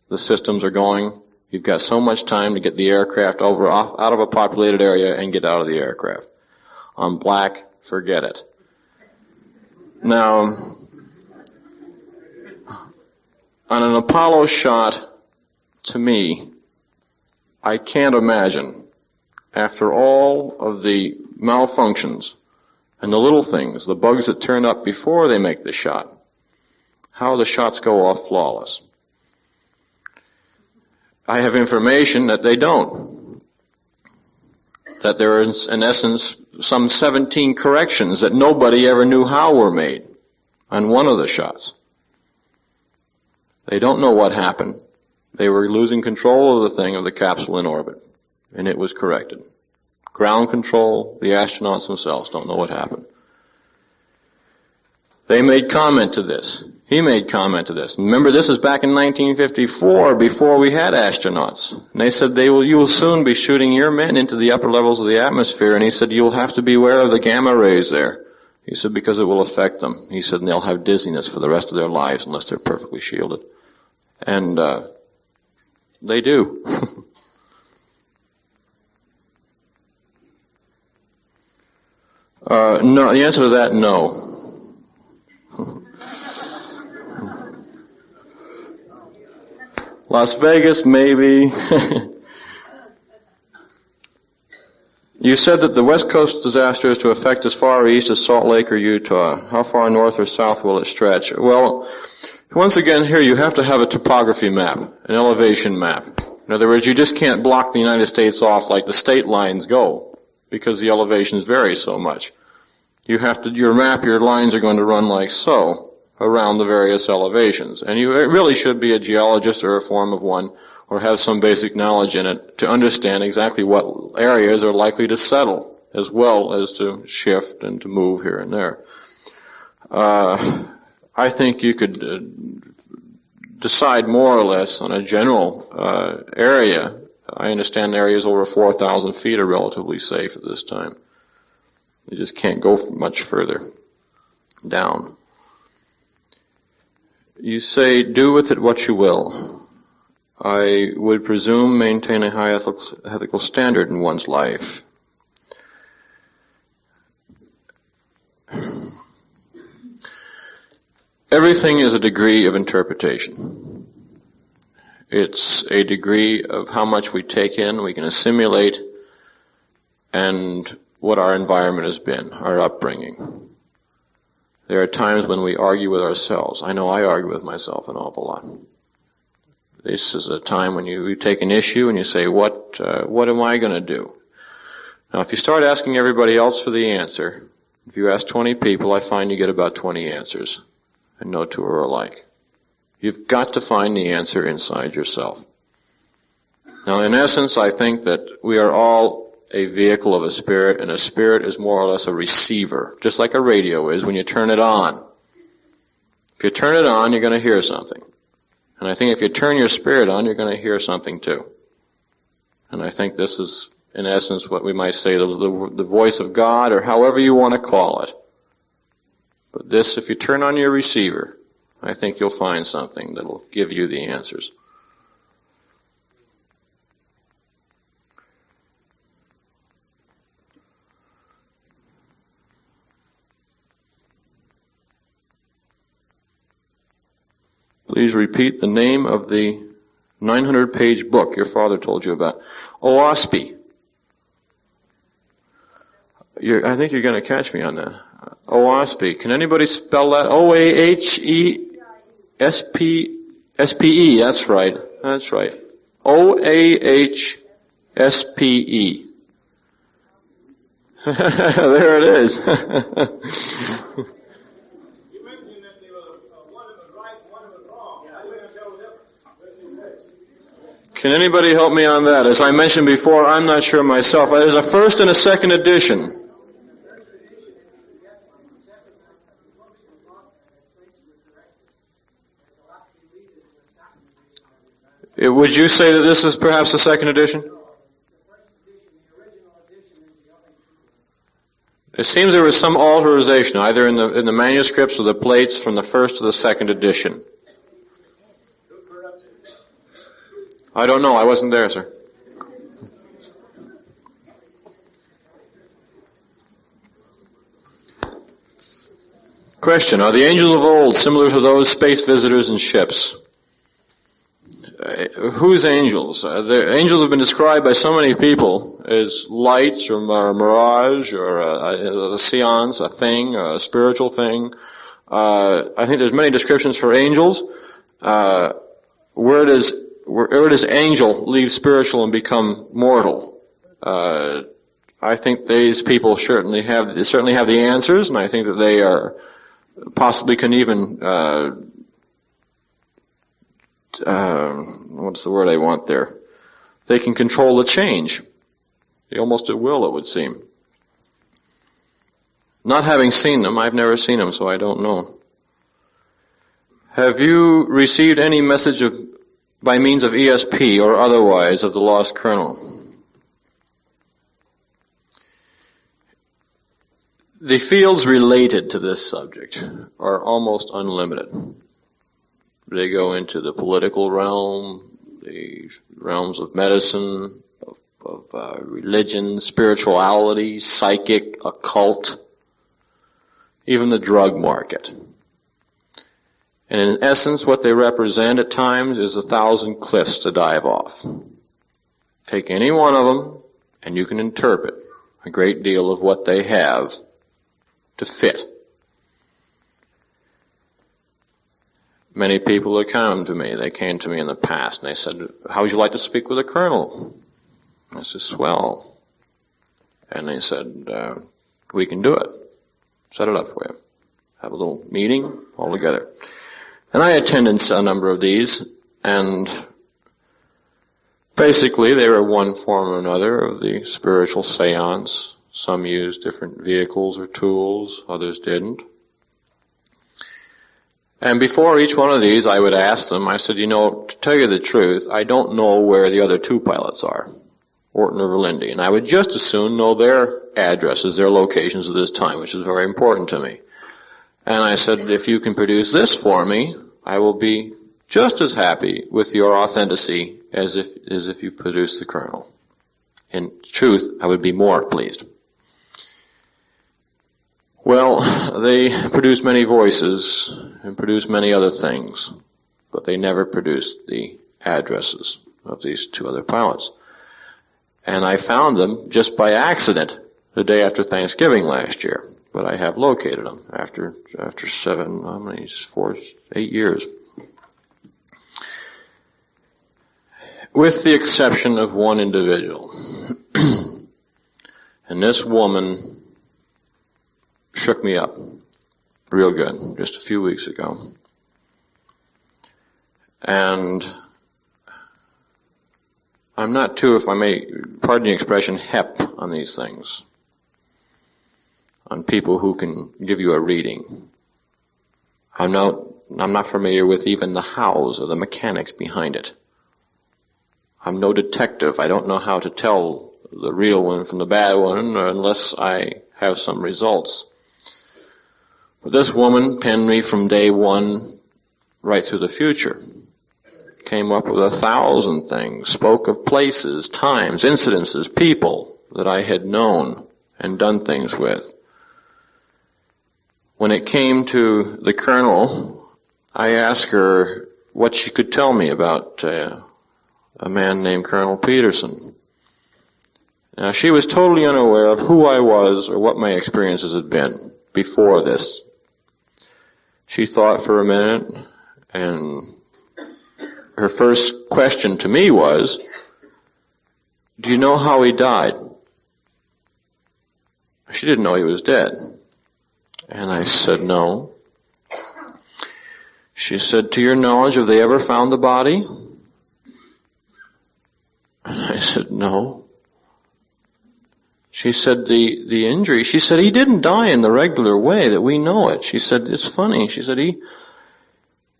The systems are going. You've got so much time to get the aircraft out of a populated area and get out of the aircraft. On black, forget it. Now, on an Apollo shot, to me, I can't imagine, after all of the malfunctions and the little things, the bugs that turn up before they make the shot, how the shots go off flawless. I have information that they don't. That there is, in essence, some 17 corrections that nobody ever knew how were made on one of the shots. They don't know what happened. They were losing control of the thing, of the capsule in orbit, and it was corrected. Ground control, the astronauts themselves don't know what happened. They made comment to this. He made comment to this. Remember, this is back in 1954, before we had astronauts. And they said, you will soon be shooting your men into the upper levels of the atmosphere. And he said, you'll have to beware of the gamma rays there. He said, because it will affect them. He said, and they'll have dizziness for the rest of their lives unless they're perfectly shielded. And they do. No, the answer to that, no. Las Vegas, maybe. You said that the West Coast disaster is to affect as far east as Salt Lake or Utah. How far north or south will it stretch? Well, once again here you have to have a topography map, an elevation map. In other words, you just can't block the United States off like the state lines go, because the elevations vary so much. You have to, your map, your lines are going to run like so, around the various elevations. And you really should be a geologist or a form of one, or have some basic knowledge in it to understand exactly what areas are likely to settle, as well as to shift and to move here and there. I think you could decide more or less on a general area. I understand areas over 4,000 feet are relatively safe at this time. You just can't go much further down. You say, do with it what you will. I would presume maintain a high ethical standard in one's life. Everything is a degree of interpretation. It's a degree of how much we take in, we can assimilate, and what our environment has been, our upbringing. There are times when we argue with ourselves. I know I argue with myself an awful lot. This is a time when you take an issue and you say, what am I going to do? Now, if you start asking everybody else for the answer, if you ask 20 people, I find you get about 20 answers, and no two are alike. You've got to find the answer inside yourself. Now, in essence, I think that we are all a vehicle of a spirit, and a spirit is more or less a receiver, just like a radio is when you turn it on. If you turn it on, you're going to hear something. And I think if you turn your spirit on, you're going to hear something too. And I think this is, in essence, what we might say, the voice of God, or however you want to call it. But this, if you turn on your receiver, I think you'll find something that will give you the answers. Please repeat the name of the 900-page book your father told you about. Oahspe. I think you're going to catch me on that. Oahspe. Can anybody spell that? O-A-H-E-S-P-E. That's right. That's right. O-A-H-S-P-E. There it is. Can anybody help me on that? As I mentioned before, I'm not sure myself. There's a first and a second edition. Would you say that this is perhaps the second edition? It seems there was some alteration, either in the manuscripts or the plates from the first to the second edition. I don't know. I wasn't there, sir. Question. Are the angels of old similar to those space visitors in ships? Whose angels? The angels have been described by so many people as lights or a mirage or a seance, a thing, a spiritual thing. I think there's many descriptions for angels. Where does angel leave spiritual and become mortal? I think these people certainly have the answers, and I think that they are possibly can even what's the word I want there? They can control the change. They almost at will, it would seem. Not having seen them, I've never seen them, so I don't know. Have you received any message by means of ESP or otherwise of the lost colonel? The fields related to this subject are almost unlimited. They go into the political realm, the realms of medicine, of religion, spirituality, psychic, occult, even the drug market. And in essence, what they represent at times is 1,000 cliffs to dive off. Take any one of them, and you can interpret a great deal of what they have to fit. Many people have come to me. They came to me in the past, and they said, "How would you like to speak with a colonel?" I said, "Swell." And they said, "We can do it. Set it up for you. Have a little meeting all together." And I attended a number of these, and basically they were one form or another of the spiritual seance. Some used different vehicles or tools, others didn't. And before each one of these, I would ask them, I said, to tell you the truth, I don't know where the other two pilots are, Orton or Verlinde, and I would just as soon know their addresses, their locations at this time, which is very important to me. And I said, if you can produce this for me, I will be just as happy with your authenticity as if you produce the colonel. In truth, I would be more pleased. Well, they produced many voices and produced many other things, but they never produced the addresses of these two other pilots. And I found them just by accident the day after Thanksgiving last year, but I have located them after 8 years. With the exception of one individual. And this woman shook me up real good just a few weeks ago. And I'm not too, if I may, pardon the expression, hep on these things. On people who can give you a reading. I'm not familiar with even the hows or the mechanics behind it. I'm no detective. I don't know how to tell the real one from the bad one unless I have some results. But this woman penned me from day one right through the future. Came up with 1,000 things, spoke of places, times, incidences, people that I had known and done things with. When it came to the colonel, I asked her what she could tell me about a man named Colonel Peterson. Now, she was totally unaware of who I was or what my experiences had been before this. She thought for a minute, and her first question to me was, "Do you know how he died?" She didn't know he was dead. And I said, "No." She said, "To your knowledge, have they ever found the body?" And I said, "No." She said, the injury, she said, "He didn't die in the regular way that we know it." She said, "It's funny." She said,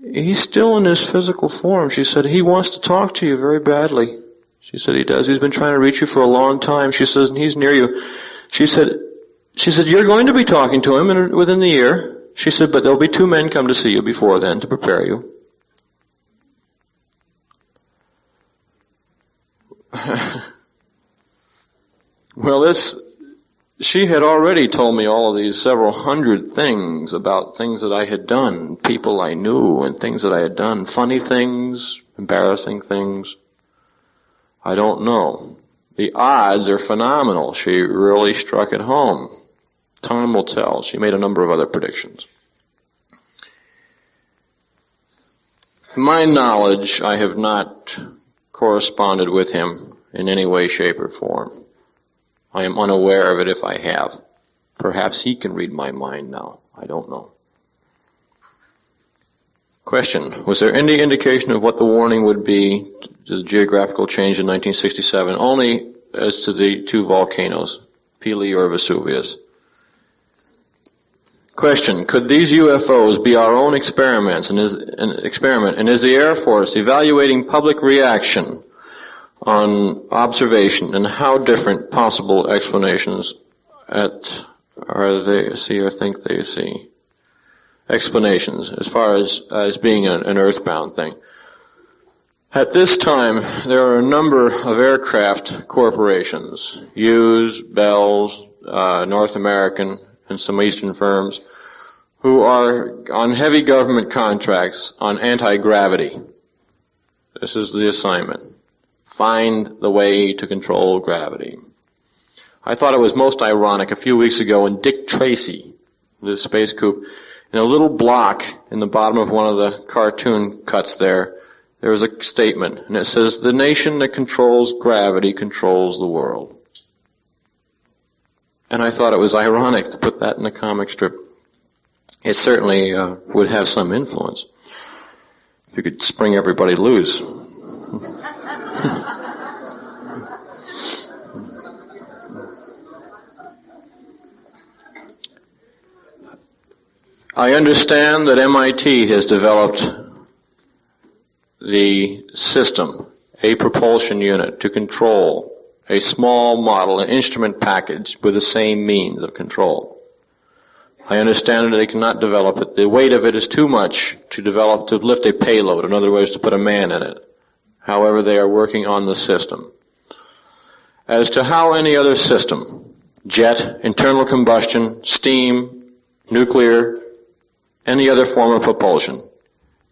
he's still in his physical form." She said, "He wants to talk to you very badly." She said, "He does. He's been trying to reach you for a long time." She says, "And he's near you." She said, "You're going to be talking to him within the year." She said, "But there'll be 2 men come to see you before then to prepare you." Well, she had already told me all of these several hundred things about things that I had done, people I knew, and things that I had done, funny things, embarrassing things. I don't know. The odds are phenomenal. She really struck it home. Time will tell. She made a number of other predictions. To my knowledge, I have not corresponded with him in any way, shape, or form. I am unaware of it if I have. Perhaps he can read my mind now. I don't know. Question. Was there any indication of what the warning would be to the geographical change in 1967, only as to the 2 volcanoes, Pelee or Vesuvius? Question. Could these UFOs be our own experiments, and is the Air Force evaluating public reaction on observation and how different possible explanations at or think they see. Explanations as far as being an earthbound thing. At this time, there are a number of aircraft corporations, Hughes, Bell's, North American, and some Eastern firms, who are on heavy government contracts on anti-gravity. This is the assignment. Find the way to control gravity. I thought it was most ironic a few weeks ago when Dick Tracy, the space coupe, in a little block in the bottom of one of the cartoon cuts there was a statement, and it says, "The nation that controls gravity controls the world." And I thought it was ironic to put that in a comic strip. It certainly would have some influence if you could spring everybody loose. I understand that MIT has developed the system, a propulsion unit, to control a small model, an instrument package with the same means of control. I understand that they cannot develop it. The weight of it is too much to lift a payload, in other words, to put a man in it. However, they are working on the system. As to how any other system, jet, internal combustion, steam, nuclear, any other form of propulsion,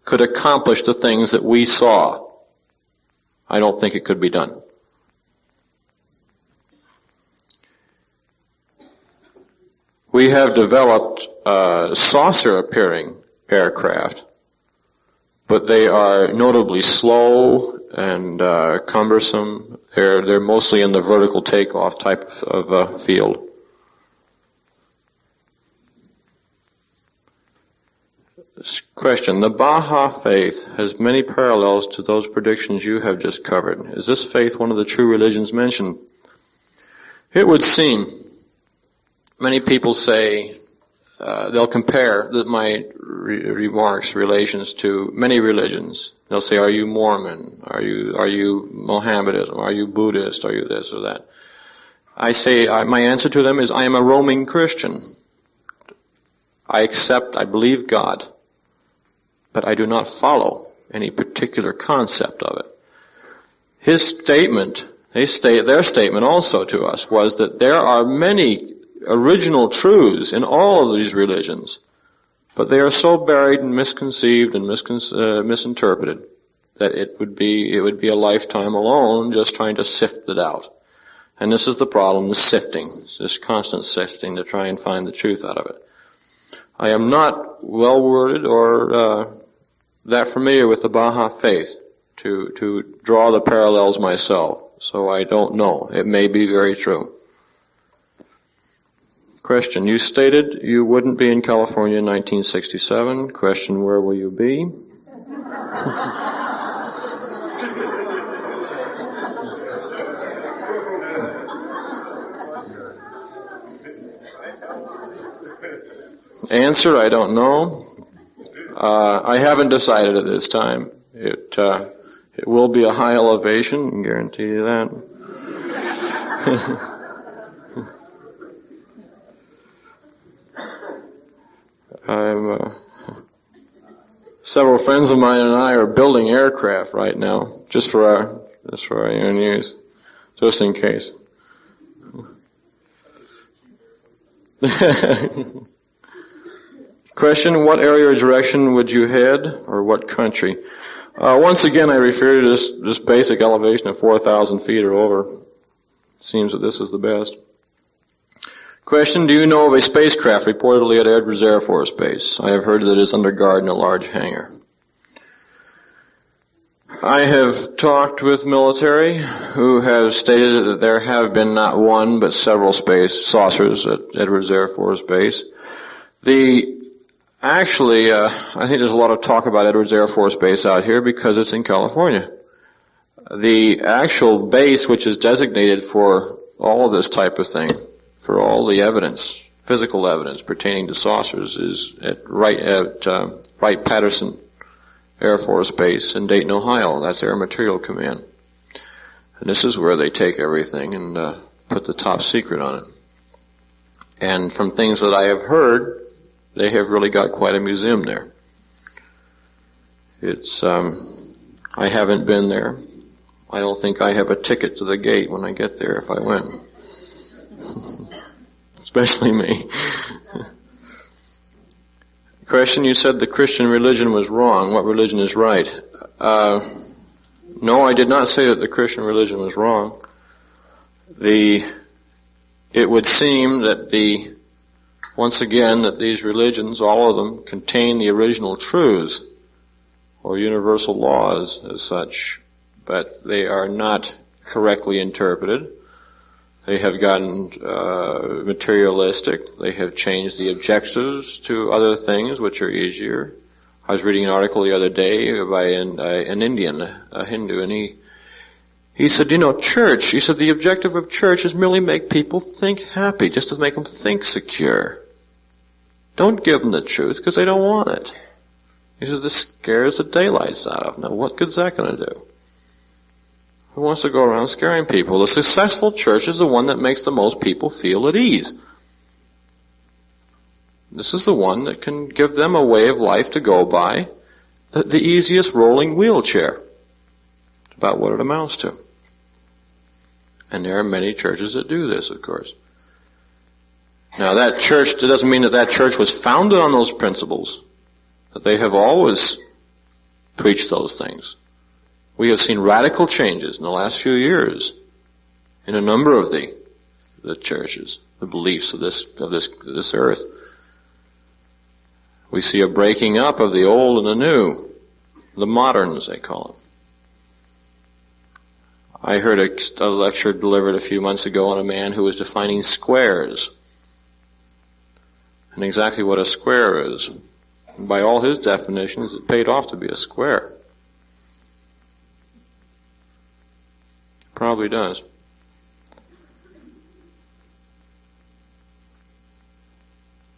could accomplish the things that we saw, I don't think it could be done. We have developed saucer-appearing aircraft, but they are notably slow and cumbersome. They're mostly in the vertical takeoff type of field. Question. The Baha'i faith has many parallels to those predictions you have just covered. Is this faith one of the true religions mentioned? It would seem. Many people say, they'll compare my remarks, relations to many religions. They'll say, are you Mormon? Are you Mohammedanism? Are you Buddhist? Are you this or that? I say, my answer to them is, I am a roaming Christian. I believe God, but I do not follow any particular concept of it. Their statement also to us was that there are many original truths in all of these religions, but they are so buried and misconceived and misinterpreted that it would be a lifetime alone just trying to sift it out. And this is the problem, the sifting, this constant sifting to try and find the truth out of it. I am not well worded or that familiar with the Baha'i faith to draw the parallels myself, so I don't know. It may be very true. Question. You stated you wouldn't be in California in 1967. Question. Where will you be? Answer. I don't know. I haven't decided at this time. It will be a high elevation, I can guarantee you that. Several friends of mine and I are building aircraft right now, just for our own use, just in case. Question, what area or direction would you head, or what country? Once again, I refer to this basic elevation of 4,000 feet or over. It seems that this is the best. Question, do you know of a spacecraft reportedly at Edwards Air Force Base? I have heard that it is under guard in a large hangar. I have talked with military who have stated that there have been not one but several space saucers at Edwards Air Force Base. I think there's a lot of talk about Edwards Air Force Base out here because it's in California. The actual base which is designated for all of this type of thing, for all the evidence, physical evidence pertaining to saucers, is at Wright-Patterson Air Force Base in Dayton, Ohio. That's Air Material Command. And this is where they take everything and put the top secret on it. And from things that I have heard, they have really got quite a museum there. It's, I haven't been there. I don't think I have a ticket to the gate when I get there if I went. Especially me. Question, you said the Christian religion was wrong. What religion is right? No, I did not say that the Christian religion was wrong. It would seem that once again, that these religions, all of them, contain the original truths or universal laws as such, but they are not correctly interpreted. They have gotten materialistic. They have changed the objectives to other things which are easier. I was reading an article the other day by an Indian, a Hindu, and he said, church, he said the objective of church is merely make people think happy, just to make them think secure. Don't give them the truth because they don't want it. He says this scares the daylights out of them. Now what good's that going to do? Who wants to go around scaring people? The successful church is the one that makes the most people feel at ease. This is the one that can give them a way of life to go by, the easiest rolling wheelchair. It's about what it amounts to. And there are many churches that do this, of course. Now that church, it doesn't mean that church was founded on those principles, that they have always preached those things. We have seen radical changes in the last few years in a number of the churches, the beliefs of this earth. We see a breaking up of the old and the new, the moderns they call it. I heard a lecture delivered a few months ago on a man who was defining squares and exactly what a square is. And by all his definitions, it paid off to be a square. Probably does.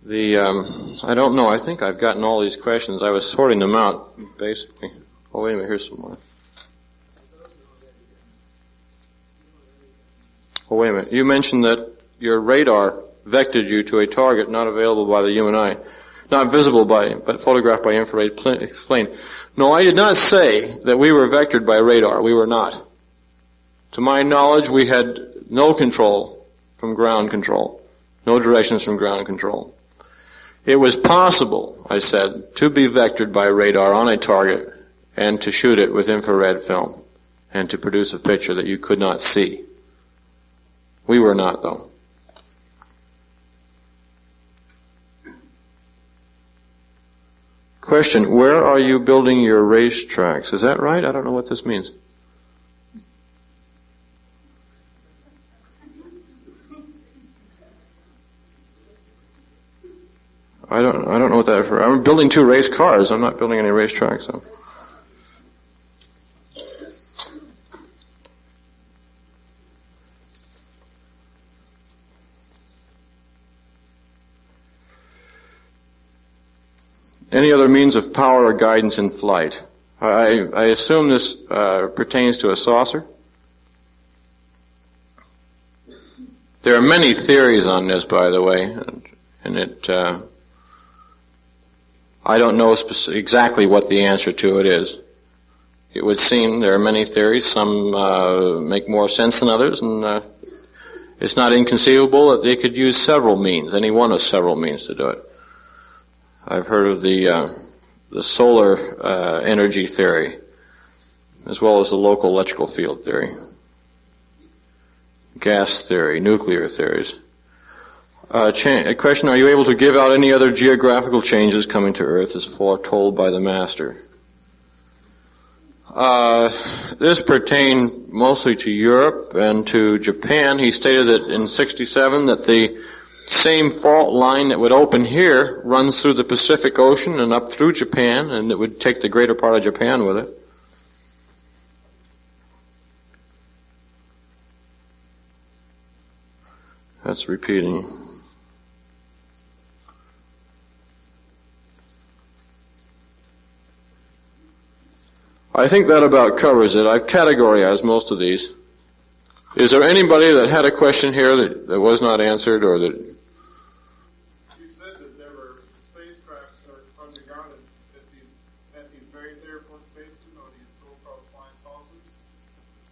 I don't know. I think I've gotten all these questions. I was sorting them out, basically. Oh, wait a minute. Here's some more. Oh, wait a minute. You mentioned that your radar vectored you to a target not available by the human eye. Not visible but photographed by infrared. Explain. No, I did not say that we were vectored by radar. We were not. To my knowledge, we had no control from ground control. No directions from ground control. It was possible, I said, to be vectored by radar on a target and to shoot it with infrared film and to produce a picture that you could not see. We were not, though. Question, where are you building your racetracks? Is that right? I don't know what this means. I don't know what that is for. I'm building 2 race cars. I'm not building any racetracks. So. Any other means of power or guidance in flight? I assume this pertains to a saucer. There are many theories on this, by the way, and I don't know exactly what the answer to it is. It would seem there are many theories. Some make more sense than others, and it's not inconceivable that they could use several means, any one of several means to do it. I've heard of the solar energy theory, as well as the local electrical field theory, gas theory, nuclear theories. A question, are you able to give out any other geographical changes coming to Earth as foretold by the Master? This pertained mostly to Europe and to Japan. He stated that in 1967 that the same fault line that would open here runs through the Pacific Ocean and up through Japan, and it would take the greater part of Japan with it. That's repeating. I think that about covers it. I've categorized most of these. Is there anybody that had a question here that was not answered or that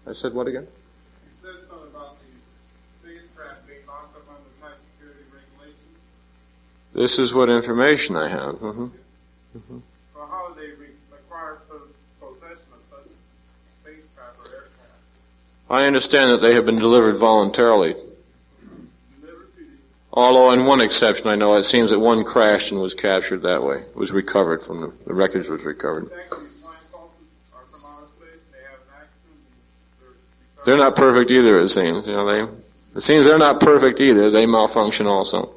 I said what again? You said something about these spacecraft being locked up under high security regulations. This is what information I have. Mm-hmm. Mm-hmm. So how do they acquire possession of such spacecraft or aircraft? I understand that they have been delivered voluntarily. Although, in one exception, I know it seems that one crashed and was captured that way. It was recovered from the wreckage was recovered. They're not perfect either, it seems. It seems they're not perfect either. They malfunction also.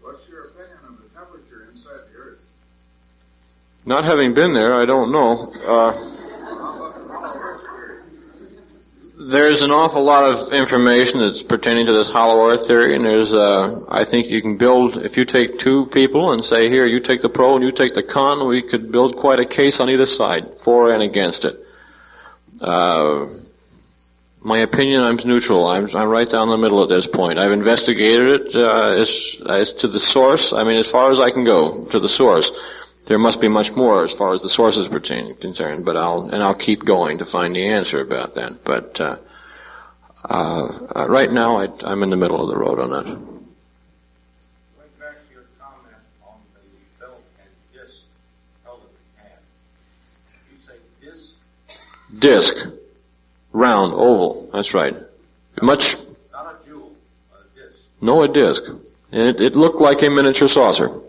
What's your opinion of the temperature inside the Earth? Not having been there, I don't know. There's an awful lot of information that's pertaining to this hollow earth theory, and I think you can build, if you take two people and say, here, you take the pro and you take the con, we could build quite a case on either side, for and against it. My opinion, I'm neutral. I'm right down the middle at this point. I've investigated it as to the source. I mean, as far as I can go to the source. There must be much more as far as the sources concerned, but I'll keep going to find the answer about that. But right now, I'm in the middle of the road on that. Going back to your comment on the belt and disc held in the hand, you say disc? Disc, round, oval. That's right. Much. Not a jewel, a disc. No, a disc. It looked like a miniature saucer.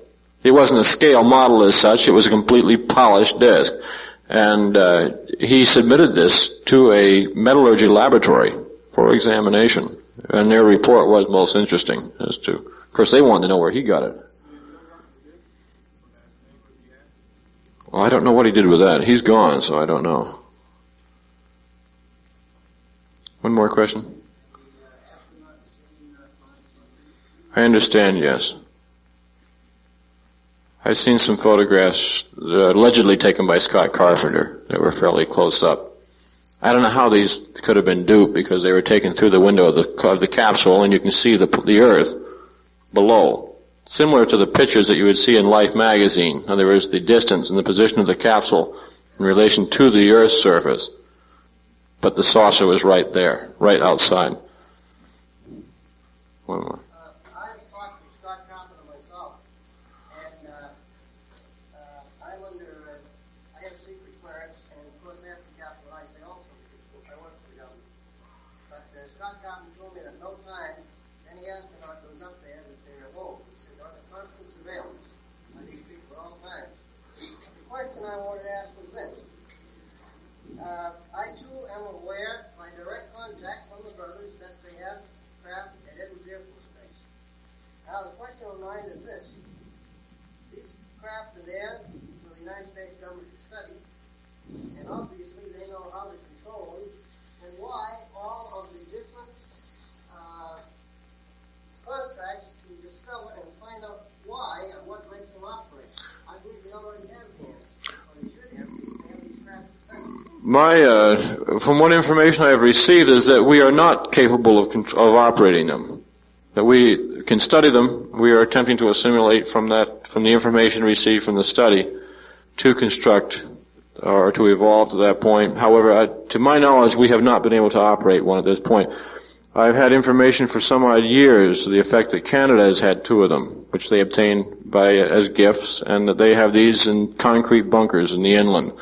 It wasn't a scale model as such. It was a completely polished disc. And he submitted this to a metallurgy laboratory for examination. And their report was most interesting as to, of course, they wanted to know where he got it. Well, I don't know what he did with that. He's gone, so I don't know. One more question? I understand, yes. I've seen some photographs allegedly taken by Scott Carpenter that were fairly close up. I don't know how these could have been duped because they were taken through the window of the capsule, and you can see the Earth below. Similar to the pictures that you would see in Life magazine. In other words, the distance and the position of the capsule in relation to the Earth's surface. But the saucer was right there, right outside. One more. I too am aware by direct contact from the brothers that they have craft at Edwards Air Force Base. Now the question of mine is this. These craft are there for the United States government to study, and obviously they know how to control them, and why all of the different contracts to discover and find out why and what makes them operate. I believe they already have hands, or they should have these craft to study. From what information I have received is that we are not capable of operating them. That we can study them. We are attempting to assimilate from the information received from the study to construct or to evolve to that point. However, to my knowledge, we have not been able to operate one at this point. I've had information for some odd years to the effect that Canada has had two of them, which they obtained as gifts, and that they have these in concrete bunkers in the inland.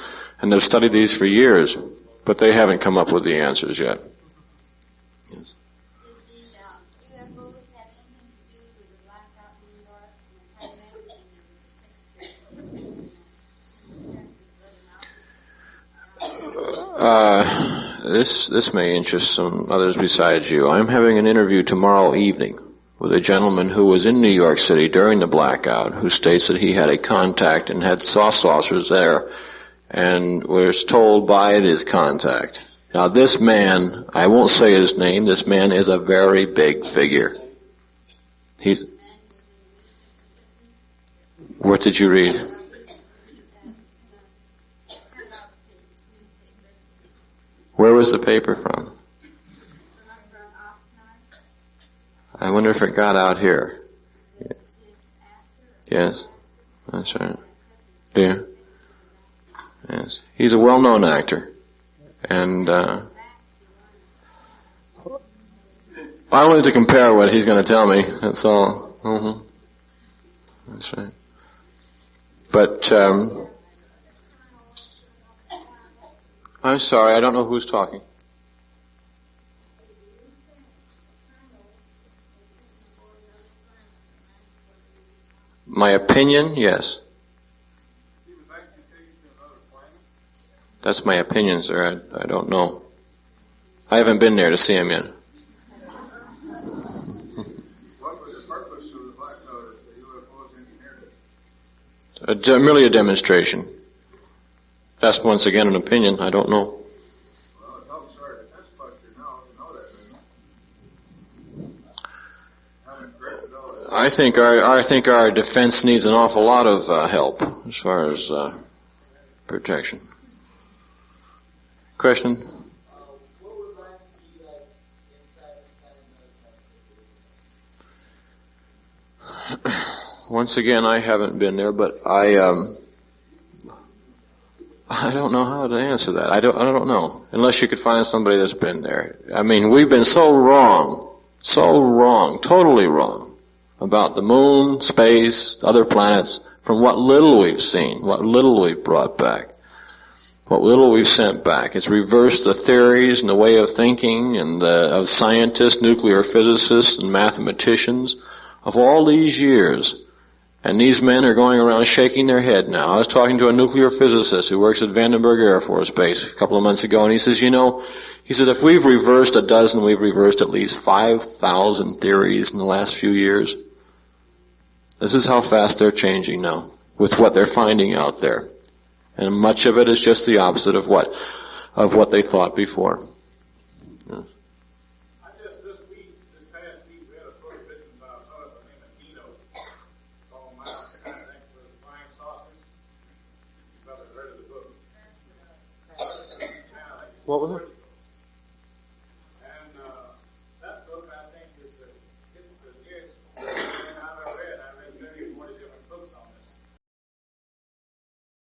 And they've studied these for years, but they haven't come up with the answers yet. Yes. Did the UFOs have anything to do with the blackout in New York and the This may interest some others besides you. I'm having an interview tomorrow evening with a gentleman who was in New York City during the blackout, who states that he had a contact and had saucers there, and was told by his contact. Now this man, I won't say his name, this man is a very big figure. What did you read? Where was the paper from? I wonder if it got out here. Yes, that's right. Yeah. Yes. He's a well-known actor. And I wanted to compare what he's going to tell me. That's all. Mm-hmm. That's right. But I'm sorry, I don't know who's talking. My opinion, yes. That's my opinion, sir. I don't know. I haven't been there to see him yet. What was the purpose of the UFOs engineered? Merely a demonstration. That's once again an opinion. I don't know. Well, it's helps our defense buster now to know that, doesn't it? Haven't corrected all that. I think our defense needs an awful lot of help as far as protection. Question? What would life be like inside the planet? Once again, I haven't been there, but I don't know how to answer that. I don't know. Unless you could find somebody that's been there. I mean, we've been so wrong, totally wrong about the moon, space, other planets, from what little we've seen, what little we've brought back, what little we've sent back. It's reversed the theories and the way of thinking and of scientists, nuclear physicists, and mathematicians of all these years. And these men are going around shaking their head now. I was talking to a nuclear physicist who works at Vandenberg Air Force Base a couple of months ago, and he says, if we've reversed a dozen, we've reversed at least 5,000 theories in the last few years. This is how fast they're changing now with what they're finding out there. And much of it is just the opposite of what they thought before. Yes. I guess this past week, we had a book written by a fellow by the name of Dino, called My Contact with Flying Saucers. You probably heard of the book. What was it?